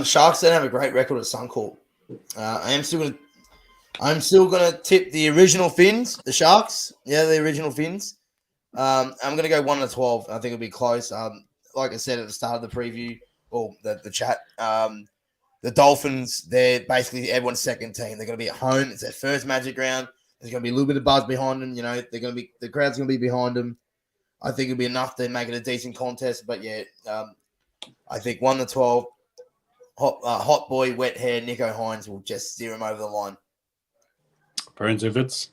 Speaker 4: Sharks don't have a great record at Suncorp. I'm still going to tip the original Finns, the Sharks. Yeah, the original Finns. I'm going to go 1-12. I think it'll be close. Like I said at the start of the preview, or the chat, The Dolphins, they're basically everyone's second team. They're going to be at home. It's their first Magic round. There's going to be a little bit of buzz behind them. The crowd's going to be behind them. I think it'll be enough to make it a decent contest. But yeah, I think 1-12, hot boy, wet hair, Nico Hines will just steer him over the line.
Speaker 1: Enzo Vids.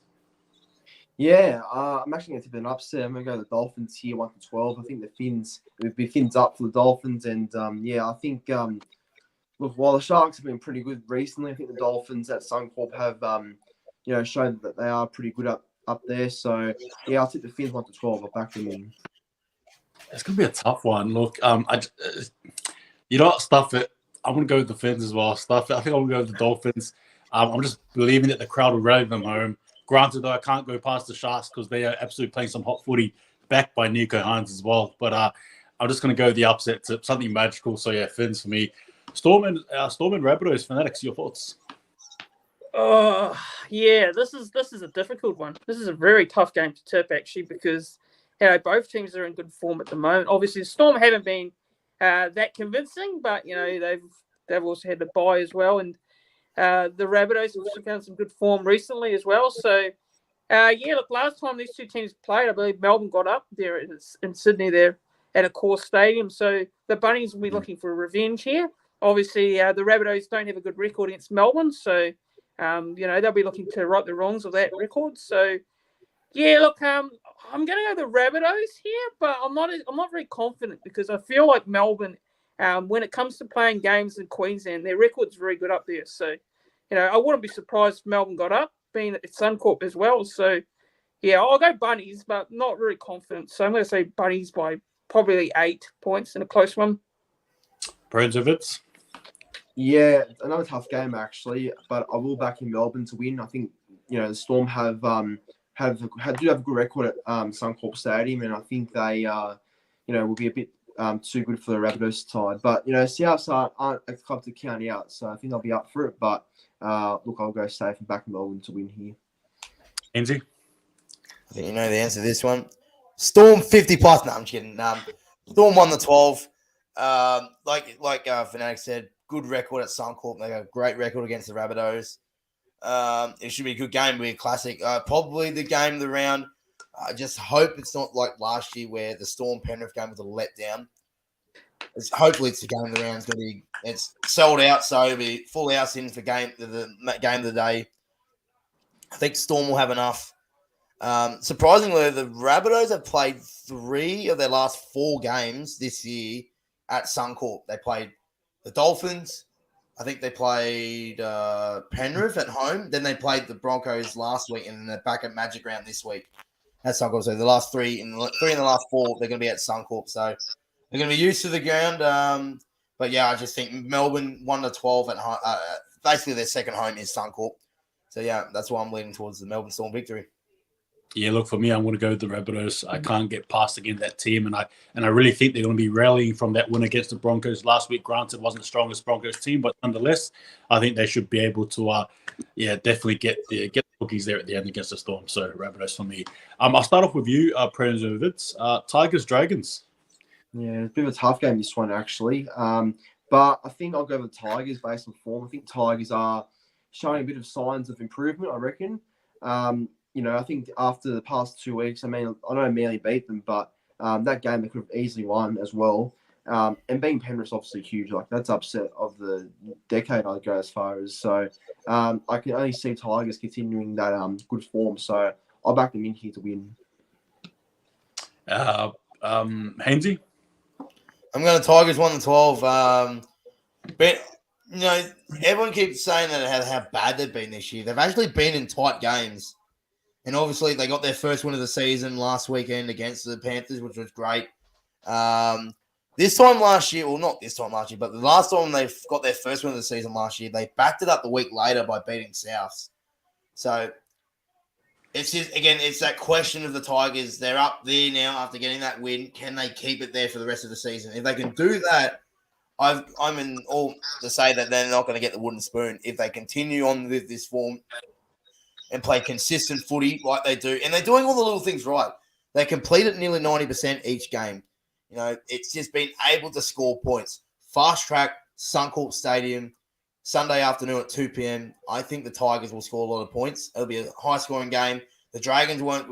Speaker 3: Yeah, I'm actually going to tip an upset. I'm going to go the Dolphins here, 1-12. I think it would be fins up for the Dolphins. And I think, look, while the Sharks have been pretty good recently, I think the Dolphins at Suncorp have, shown that they are pretty good up there. So, yeah, I'll tip the Fins 1-12. I'll back them in.
Speaker 1: It's going to be a tough one. Look, stuff it. I'm going to go with the Fins as well. Stuff it. I think I'm going to go with the Dolphins. I'm just believing that the crowd will rally them home. Granted, though, I can't go past the Sharks because they are absolutely playing some hot footy backed by Nico Hines as well. But I'm just going to go the upset tip, something magical. So, yeah, Fins for me. Storm and Rabbitohs, Fanatics, your thoughts?
Speaker 2: Oh, yeah, this is a difficult one. This is a very tough game to tip, actually, because both teams are in good form at the moment. Obviously, the Storm haven't been that convincing, but they've also had the bye as well, and the Rabbitohs have also found some good form recently as well. So, look, last time these two teams played, I believe Melbourne got up there in Sydney there at a core stadium. So the Bunnies will be looking for revenge here. Obviously, the Rabbitohs don't have a good record against Melbourne, so they'll be looking to right the wrongs of that record. So, yeah, look, I'm going to go the Rabbitohs here, but I'm not very confident because I feel like Melbourne, when it comes to playing games in Queensland, their record's very good up there. So, I wouldn't be surprised if Melbourne got up, being at Suncorp as well. So, yeah, I'll go Bunnies, but not really confident. So I'm going to say Bunnies by probably 8 points in a close one.
Speaker 1: Bredzovitz.
Speaker 3: Yeah, another tough game actually, but I will back in Melbourne to win. I think the Storm do have a good record at Suncorp Stadium, and I think they will be a bit too good for the Rabbitohs side. But Souths aren't a club to count out, so I think they'll be up for it. But look, I'll go safe and back in Melbourne to win here.
Speaker 1: Enzy?
Speaker 4: I think you know the answer to this one. Storm 50 plus. No, I'm just kidding. Storm 1-12. Like Fanatics said, good record at Suncorp. They got a great record against the Rabbitohs. It should be a good game. It'll be a classic. Probably the game of the round. I just hope it's not like last year where the Storm Penrith game was a letdown. Hopefully it's the game of the round. It's sold out, so it'll be full house in for the game of the day. I think Storm will have enough. Surprisingly, the Rabbitohs have played 3 of their last 4 games this year at Suncorp. They played the Dolphins. I think they played Penrith at home. Then they played the Broncos last week, and then they're back at Magic Round this week at Suncorp. So the last 3 in the last 4, they're going to be at Suncorp. So they're going to be used to the ground. But yeah, I just think Melbourne 1-12 at home. Basically, their second home is Suncorp. So yeah, that's why I'm leaning towards the Melbourne Storm victory.
Speaker 1: Yeah, look, for me, I'm going to go with the Rabbitohs. I can't get past against that team, and I really think they're going to be rallying from that win against the Broncos last week. Granted, it wasn't the strongest Broncos team, but nonetheless, I think they should be able to, definitely get the cookies there at the end against the Storm. So Rabbitohs for me. I'll start off with you, President. Tigers, Dragons.
Speaker 3: Yeah, it's a bit of a tough game, this one, actually. But I think I'll go with the Tigers based on form. I think Tigers are showing a bit of signs of improvement, I reckon. I think after the past 2 weeks, I know Manly beat them, but that game they could have easily won as well. And being Penrith's obviously huge. Like, that's upset of the decade, I'd go as far as. So I can only see Tigers continuing that good form. So I'll back them in here to win.
Speaker 1: Haynsey?
Speaker 4: I'm going to Tigers 1-12. But, everyone keeps saying that how bad they've been this year. They've actually been in tight games. And obviously, they got their first win of the season last weekend against the Panthers, which was great. This time last year, well, not this time last year, but the last time they got their first win of the season last year, they backed it up the week later by beating Souths. So, it's just, again, it's that question of the Tigers. They're up there now after getting that win. Can they keep it there for the rest of the season? If they can do that, I'm in all to say that they're not going to get the wooden spoon. If they continue on with this form and play consistent footy like they do. And they're doing all the little things right. They complete it nearly 90% each game. It's just been able to score points. Fast track, Suncorp Stadium. Sunday afternoon at 2 p.m. I think the Tigers will score a lot of points. It'll be a high-scoring game. The Dragons won't.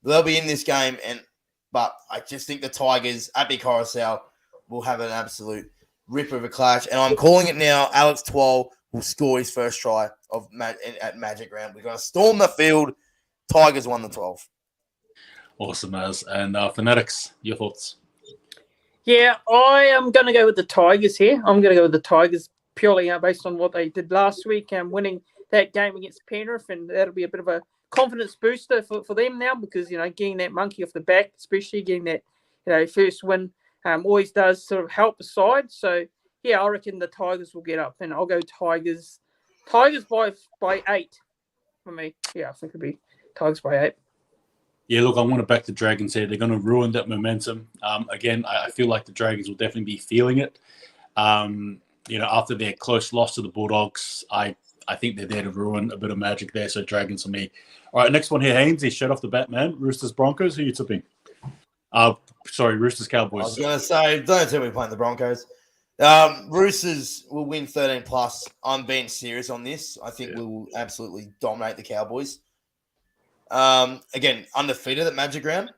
Speaker 4: They'll be in this game, but I just think the Tigers at Big Coruscant will have an absolute ripper of a clash. And I'm calling it now. Alex Twal will score his first try at Magic Round. We're going to storm the field. Tigers won the 12.
Speaker 1: Awesome, as and Fanatics, your thoughts?
Speaker 2: Yeah, I am going to go with the Tigers here. I'm going to go with the Tigers purely based on what they did last week and winning that game against Penrith, and that'll be a bit of a confidence booster for them now because, getting that monkey off the back, especially getting that, first win always does sort of help the side. So, yeah, I reckon the Tigers will get up, and I'll go Tigers. Tigers by 8 for me. Yeah, I think it'll be Tigers by 8.
Speaker 1: Yeah, look, I want to back the Dragons here. They're going to ruin that momentum. Again, I feel like the Dragons will definitely be feeling it. After their close loss to the Bulldogs, I think they're there to ruin a bit of magic there. So Dragons for me. All right, next one here, Haynesy, shut off the bat, man. Roosters, Broncos, who are you tipping? Roosters, Cowboys.
Speaker 4: I was going to say, don't tell me playing the Broncos. Roosters will win 13 plus. I'm being serious on this. I think we will absolutely dominate the Cowboys. Again, undefeated at Magic Round.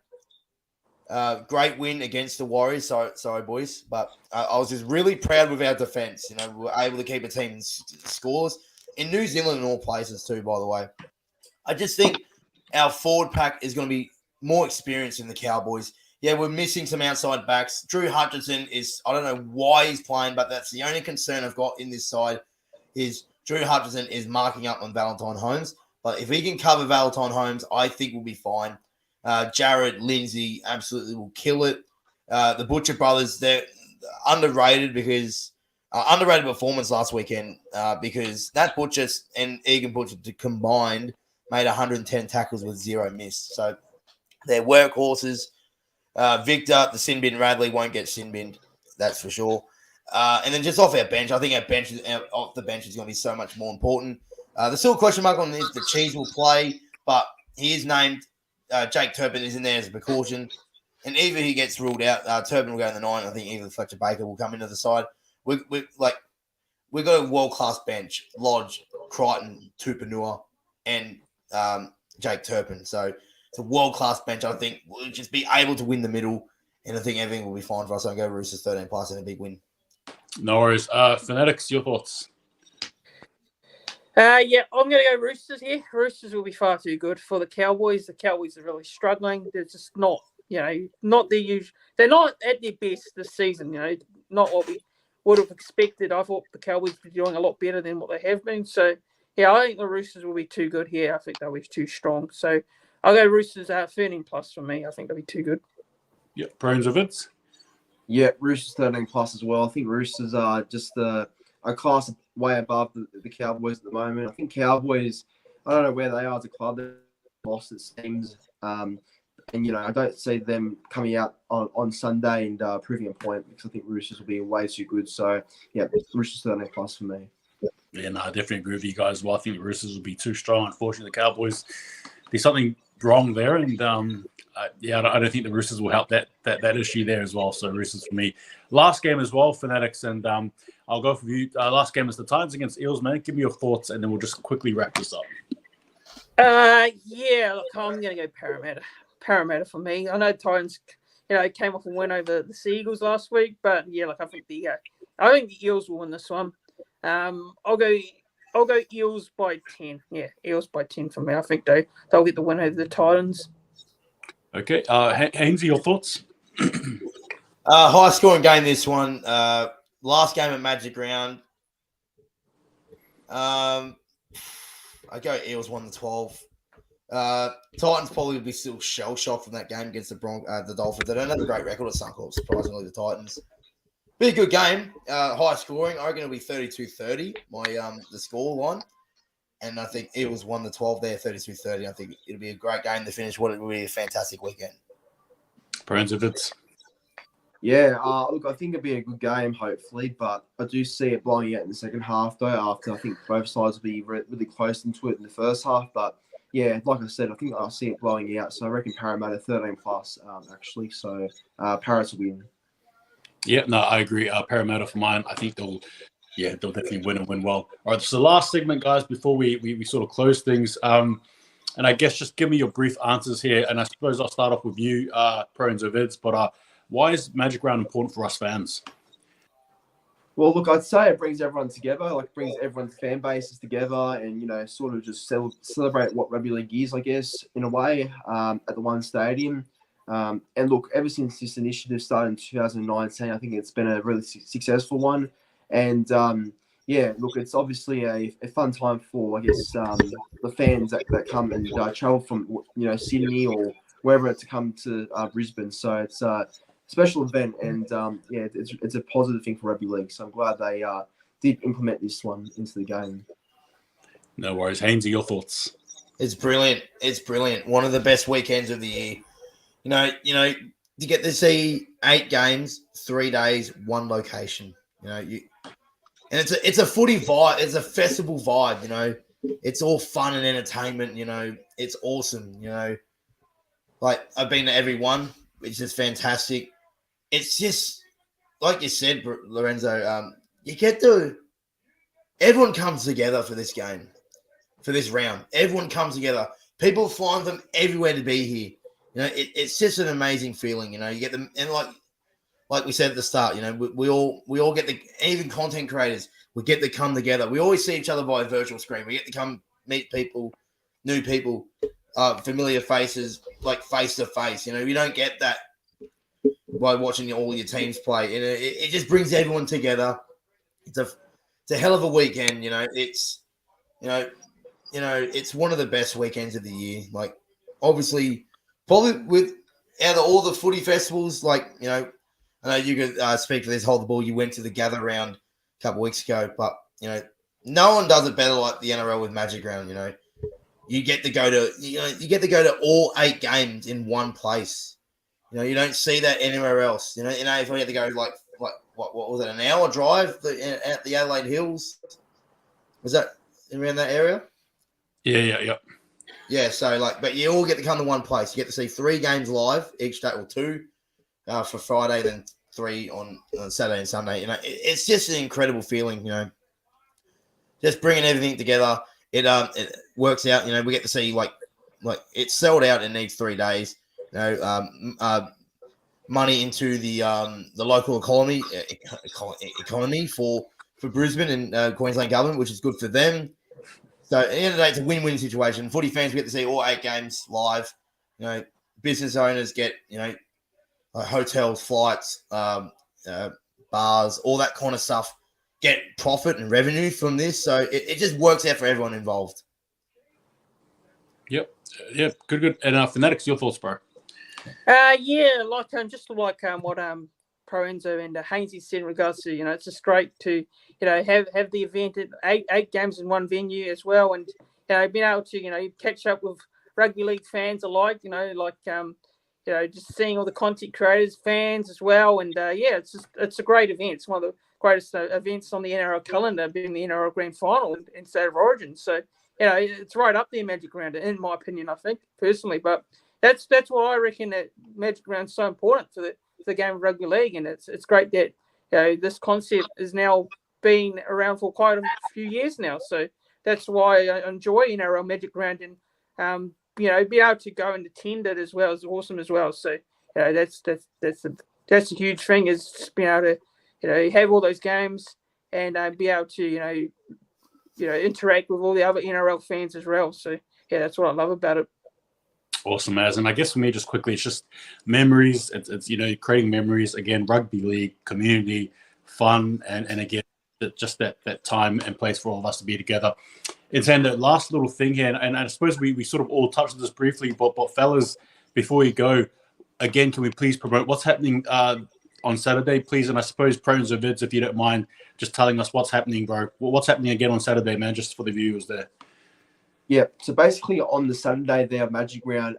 Speaker 4: Great win against the Warriors. Sorry, boys. But I was just really proud with our defense. We were able to keep a team in scores in New Zealand and all places too, by the way. I just think our forward pack is going to be more experienced than the Cowboys. Yeah, we're missing some outside backs. Drew Hutchinson I don't know why he's playing, but that's the only concern I've got in this side is Drew Hutchinson is marking up on Valentine Holmes. But if he can cover Valentine Holmes, I think we'll be fine. Jared, Lindsay absolutely will kill it. The Butcher brothers, they're underrated because underrated performance last weekend because that Butcher and Egan Butcher combined made 110 tackles with 0 miss. So they're workhorses. Victor, the sin bin Radley won't get sin binned, that's for sure. And then just off our bench, I think off the bench is going to be so much more important. There's still a question mark on this. The Cheese will play, but he is named. Jake Turpin is in there as a precaution. And either he gets ruled out, Turpin will go in the 9. I think either Fletcher Baker will come into the side. We've got a world-class bench. Lodge, Crichton, Tupanua, and Jake Turpin. So it's a world-class bench. I think we'll just be able to win the middle, and I think everything will be fine for us. I'll go Roosters 13 plus and a big win.
Speaker 1: No worries. Fanatics, your thoughts?
Speaker 2: Yeah, I'm going to go Roosters here. Roosters will be far too good for the Cowboys. The Cowboys are really struggling. They're just not, not their usual. They're not at their best this season, not what we would have expected. I thought the Cowboys would be doing a lot better than what they have been. So, yeah, I think the Roosters will be too good here. I think they'll be too strong. So, I'll go Roosters 13 plus for me. I think they'll be too good.
Speaker 1: Yeah, Brains of Vids?
Speaker 3: Yeah, Roosters 13 plus as well. I think Roosters are just a class way above the Cowboys at the moment. I think Cowboys, I don't know where they are as a club. They've lost, it seems. And, I don't see them coming out on Sunday and proving a point because I think Roosters will be way too good. So, yeah, Roosters 13 plus for me.
Speaker 1: Yeah, no, I definitely agree with you guys. Well, I think the Roosters will be too strong. Unfortunately, the Cowboys, there's something wrong there. And, I don't think the Roosters will help that issue there as well. So, Roosters for me. Last game as well, Fanatics. And I'll go for you. Last game is the Titans against Eels, man. Give me your thoughts, and then we'll just quickly wrap this up.
Speaker 2: Yeah, look, I'm going to go Parramatta. Parramatta for me. I know Titans, came off a win over the Seagulls last week, but yeah, I think the Eels will win this one. I'll go Eels by 10. Yeah, Eels by 10 for me. I think they'll get the win over the Titans.
Speaker 1: Okay, Haynesy, your thoughts?
Speaker 4: High scoring game this one. Last game at Magic Round. I go Eels 1-12. Titans probably will be still shell shocked from that game against the Dolphins. They don't have a great record at Suncorp, surprisingly, the Titans. Be a good game. High scoring. I reckon it'll be 32-30, the score line. And I think Eels 1-12 there, 32-30. I think it'll be a great game to finish what it will be a fantastic weekend.
Speaker 1: Brains of it.
Speaker 3: Yeah, look, I think it'll be a good game, hopefully, but I do see it blowing out in the second half, though, after I think both sides will be really close into it in the first half. But, yeah, like I said, I think I'll see it blowing out. So I reckon Parramatta 13 plus, actually. So Parrots will win.
Speaker 1: Yeah, no, I agree. Parramatta for mine. I think they'll Yeah, they'll definitely win and win well. All right, so the last segment, guys, before we sort of close things. And I guess just give me your brief answers here. And I suppose I'll start off with you, Pro Enzo Vids. But why is Magic Round important for us fans?
Speaker 3: Well, look, I'd say it brings everyone together, like brings everyone's fan bases together and, sort of just celebrate what rugby league is, I guess, in a way, at the one stadium. And look, ever since this initiative started in 2019, I think it's been a really successful one. And, yeah, look, it's obviously a fun time for, I guess, the fans that come and travel from, Sydney or wherever to come to Brisbane. So it's special event, and yeah, it's a positive thing for rugby league. So I'm glad they did implement this one into the game.
Speaker 1: No worries, Haynesy, your thoughts?
Speaker 4: It's brilliant. It's brilliant. One of the best weekends of the year. You get to see 8 games, 3 days, 1 location. And it's a footy vibe. It's a festival vibe. It's all fun and entertainment. It's awesome. Like I've been to every one, which is fantastic. It's just like you said, Lorenzo. Everyone comes together for this game, for this round. Everyone comes together. People flying from everywhere to be here. It's just an amazing feeling. You get them, and like we said at the start, we all get even content creators. We get to come together. We always see each other by a virtual screen. We get to come meet people, new people, familiar faces, like face to face. You don't get that by watching all your teams play. It just brings everyone together. It's a hell of a weekend. It's it's one of the best weekends of the year. Like obviously, probably out of all the footy festivals, I know you could speak for this Hold the Ball. You went to the Gather Round a couple of weeks ago, but no one does it better like the NRL with Magic Round. You get to go to all 8 games in one place. You don't see that anywhere else. In AFL, you have to go like what was it, an hour drive at the Adelaide Hills? Was that around that area?
Speaker 1: Yeah.
Speaker 4: Yeah, so but you all get to come to one place. You get to see 3 games live each day, or 2 for Friday, then 3 on Saturday and Sunday. It's just an incredible feeling. Just bringing everything together. It works out. We get to see like it's sold out. It needs 3 days. Money into the local economy for Brisbane and Queensland government, which is good for them. So at the end of the day, it's a win-win situation. Footy fans get to see all 8 games live. Business owners get hotels, flights, bars, all that kind of stuff. Get profit and revenue from this. So it just works out for everyone involved.
Speaker 1: Yep. Good. And Fanatics, your thoughts, bro?
Speaker 2: Yeah, just like what Pro Enzo and Haynesy said in regards to it's just great to have the event at eight games in one venue as well, and being able to catch up with rugby league fans alike, just seeing all the content creators, fans as well, and it's a great event. It's one of the greatest events on the NRL calendar, being the NRL Grand Final in State of Origin. So it's right up there, Magic Round, in my opinion, I think personally, but. That's why I reckon that Magic Round's so important for the game of rugby league, and it's great that this concept is now been around for quite a few years now. So that's why I enjoy NRL Magic Round, and be able to go and attend it as well is awesome as well. So that's a huge thing, is just being able to have all those games and be able to interact with all the other NRL fans as well. So that's what I love about it.
Speaker 1: Awesome, as. And I guess for me, just quickly, it's just memories. It's creating memories, again, rugby league, community, fun, and again, just that time and place for all of us to be together. It's and the last little thing here, and I suppose we sort of all touched on this briefly, but fellas, before you go, again, can we please promote what's happening on Saturday, please? And I suppose Pro Enzo Vids, if you don't mind, just telling us what's happening, bro. What's happening again on Saturday, man, just for the viewers there.
Speaker 3: Yeah, so basically on the Sunday there, Magic Round,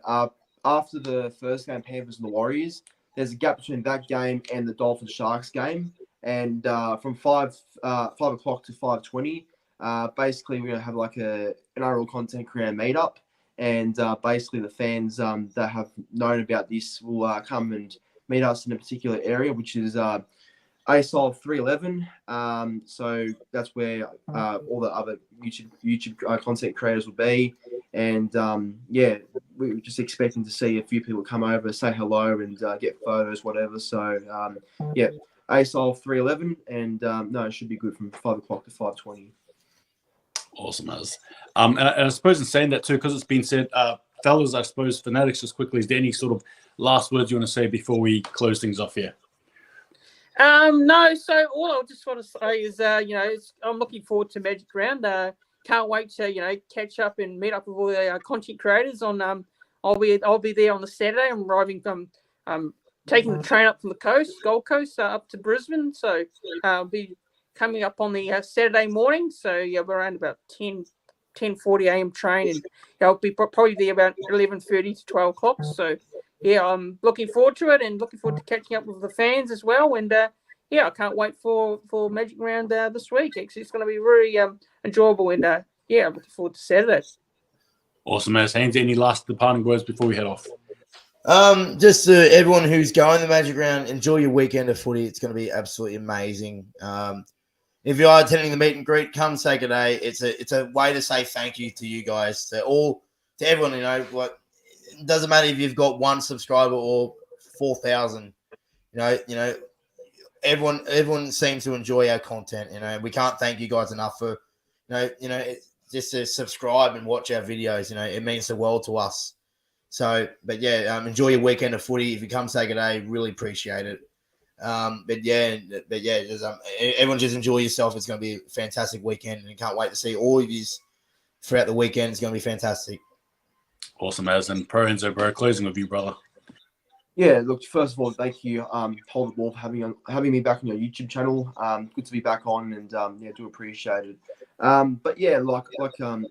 Speaker 3: after the first game, Panthers and the Warriors, there's a gap between that game and the Dolphins Sharks game. And from 5 o'clock to 5:20, basically we're going to have like a NRL content creator meetup. And basically the fans that have known about this will come and meet us in a particular area, which is ASOL 311. So that's where all the other YouTube content creators will be. And yeah, we were just expecting to see a few people come over, say hello, and get photos, whatever. So yeah, ASOL 311, and no, it should be good from 5 o'clock to 5:20.
Speaker 1: Awesome, as. And I suppose in saying that too, because it's been said, fellas, I suppose Fanatics, just quickly, is there any sort of last words you want to say before we close things off here?
Speaker 2: No, so all I just want to say is, I'm looking forward to Magic Round. Can't wait to, catch up and meet up with all the content creators on. I'll be there on the Saturday. I'm arriving from taking the train up from the Gold Coast, up to Brisbane. So I'll be coming up on the Saturday morning. So yeah, we're around about 10:40 a.m. train, and I'll be probably there about 11:30 to 12 o'clock. So yeah, I'm looking forward to it and looking forward to catching up with the fans as well. And yeah, I can't wait for Magic Round this week. Actually, it's going to be really enjoyable. And yeah, I'm looking forward to Saturday.
Speaker 1: Awesome, as. Haynes, any last departing words before we head off?
Speaker 4: Just to everyone who's going to Magic Round, enjoy your weekend of footy. It's going to be absolutely amazing. If you are attending the meet and greet, come say good day. It's a way to say thank you to you guys, to everyone. It doesn't matter if you've got 1 subscriber or 4,000. Everyone seems to enjoy our content. We can't thank you guys enough for, just to subscribe and watch our videos. It means the world to us. So, but yeah, enjoy your weekend of footy. If you come say good day, really appreciate it. Everyone just enjoy yourself. It's going to be a fantastic weekend, and can't wait to see all of you throughout the weekend. It's going to be fantastic.
Speaker 1: Awesome, as. And Pro Enzo, bro, closing with you, brother.
Speaker 3: Yeah, look, first of all, thank you, Hold the Ball, for having me back on your YouTube channel. Good to be back on, and yeah, do appreciate it. But yeah, like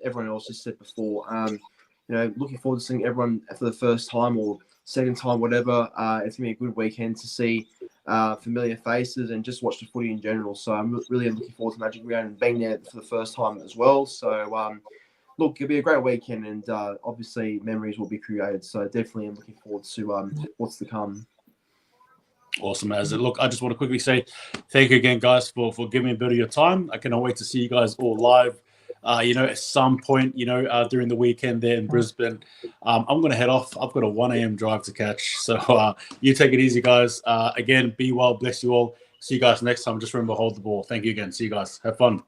Speaker 3: everyone else just said before, looking forward to seeing everyone for the first time or second time, whatever. It's gonna be a good weekend to see familiar faces and just watch the footy in general. So I'm really looking forward to Magic Round and being there for the first time as well. So look, it'll be a great weekend, and obviously memories will be created. So definitely I'm looking forward to what's to come.
Speaker 1: Awesome, as. Look, I just want to quickly say thank you again, guys, for giving me a bit of your time. I cannot wait to see you guys all live. At some point, during the weekend there in Brisbane. I'm going to head off. I've got a 1 a.m. drive to catch. So you take it easy, guys. Again, be well. Bless you all. See you guys next time. Just remember, hold the ball. Thank you again. See you guys. Have fun.